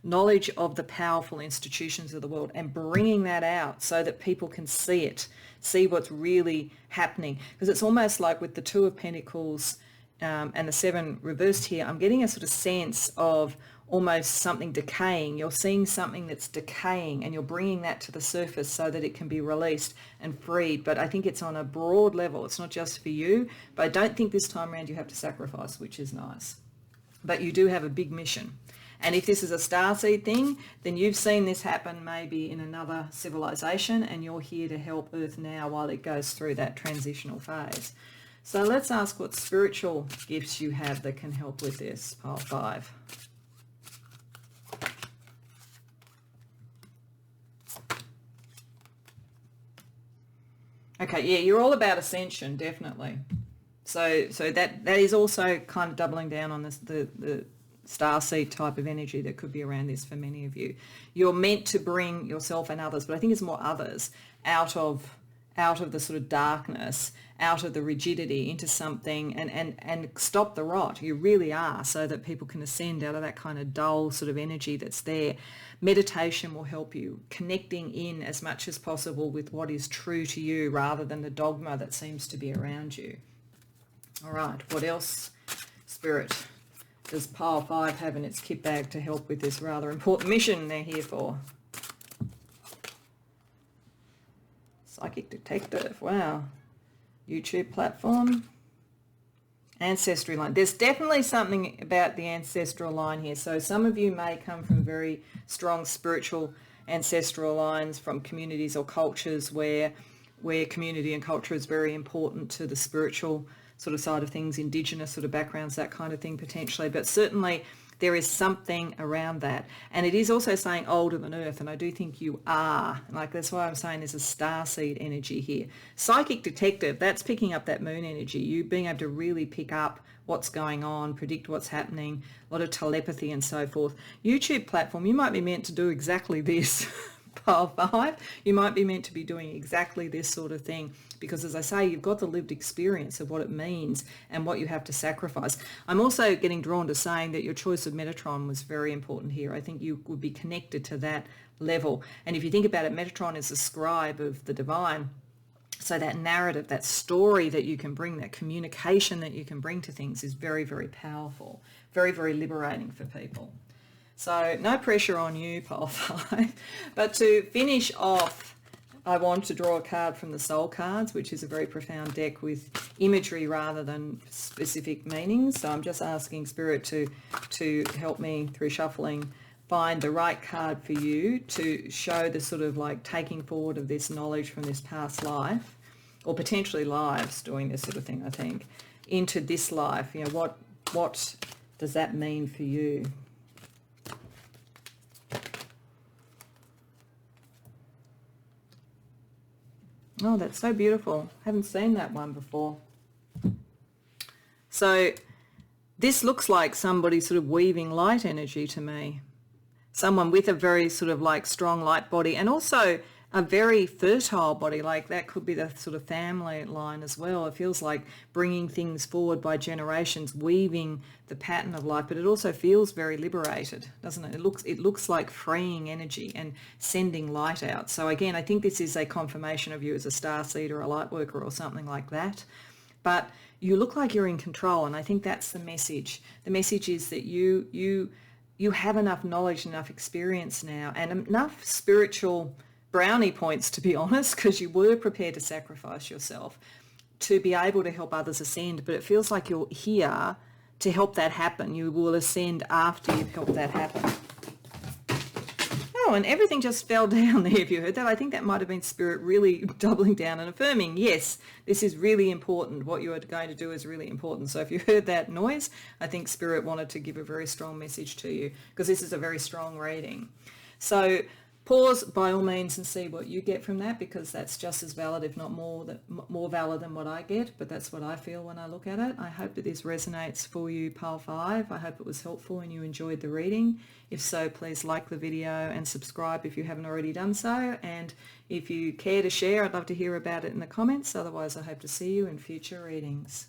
of the powerful institutions of the world and bringing that out so that people can see it, see what's really happening. Because it's almost like with the Two of Pentacles and the Seven reversed here, I'm getting a sort of sense of almost something decaying. You're seeing something that's decaying and you're bringing that to the surface so that it can be released and freed. But I think it's on a broad level. It's not just for you, but I don't think this time around you have to sacrifice, which is nice. But you do have a big mission. And if this is a starseed thing, then you've seen this happen maybe in another civilization and you're here to help Earth now while it goes through that transitional phase. So let's ask what spiritual gifts you have that can help with this, pile 5. Okay, yeah, you're all about ascension, definitely. So that is also kind of doubling down on this, the starseed type of energy that could be around this for many of you. You're meant to bring yourself and others, but I think it's more others, out of the sort of darkness, out of the rigidity into something and stop the rot. You really are, so that people can ascend out of that kind of dull sort of energy that's there. Meditation will help you, connecting in as much as possible with what is true to you rather than the dogma that seems to be around you. All right, what else, Spirit, does pile 5 have in its kit bag to help with this rather important mission they're here for? Psychic detective, wow. YouTube platform. Ancestry line. There's definitely something about the ancestral line here. So some of you may come from very strong spiritual ancestral lines from communities or cultures where community and culture is very important to the spiritual sort of side of things, indigenous sort of backgrounds, that kind of thing potentially. But certainly there is something around that. And it is also saying older than Earth, and I do think you are. Like, that's why I'm saying there's a starseed energy here. Psychic detective, that's picking up that moon energy, you being able to really pick up what's going on, predict what's happening, a lot of telepathy and so forth. YouTube platform, you might be meant to do exactly this. Pile 5, you might be meant to be doing exactly this sort of thing because, as I say, you've got the lived experience of what it means and what you have to sacrifice. I'm also getting drawn to saying that your choice of Metatron was very important here. I think you would be connected to that level. And if you think about it, Metatron is a scribe of the divine. So that narrative, that story that you can bring, that communication that you can bring to things is very, very powerful, very, very liberating for people. So no pressure on you, pile 5. But to finish off, I want to draw a card from the Soul Cards, which is a very profound deck with imagery rather than specific meanings. So I'm just asking Spirit to help me through shuffling find the right card for you to show the sort of like taking forward of this knowledge from this past life, or potentially lives doing this sort of thing, I think, into this life. You know, what does that mean for you? Oh, that's so beautiful. Haven't seen that one before. So This looks like somebody sort of weaving light energy to me. Someone with a very sort of like strong light body, and also a very fertile body. Like that could be the sort of family line as well. It feels like bringing things forward by generations, weaving the pattern of life, but it also feels very liberated, doesn't it? It looks like freeing energy and sending light out. So again, I think this is a confirmation of you as a star seed or a light worker or something like that. But you look like you're in control, and I think that's the message. The message is that you have enough knowledge, enough experience now, and enough spiritual brownie points, to be honest, because you were prepared to sacrifice yourself to be able to help others ascend. But it feels like you're here to help that happen. You will ascend after you've helped that happen. Oh, and everything just fell down there, if you heard that. I think that might have been Spirit really doubling down and affirming, yes, this is really important. What you are going to do is really important. So if you heard that noise, I think Spirit wanted to give a very strong message to you, because this is a very strong reading. So pause by all means and see what you get from that, because that's just as valid, if not more valid than what I get, but that's what I feel when I look at it. I hope that this resonates for you, Pile 5. I hope it was helpful and you enjoyed the reading. If so, please like the video and subscribe if you haven't already done so. And if you care to share, I'd love to hear about it in the comments. Otherwise, I hope to see you in future readings.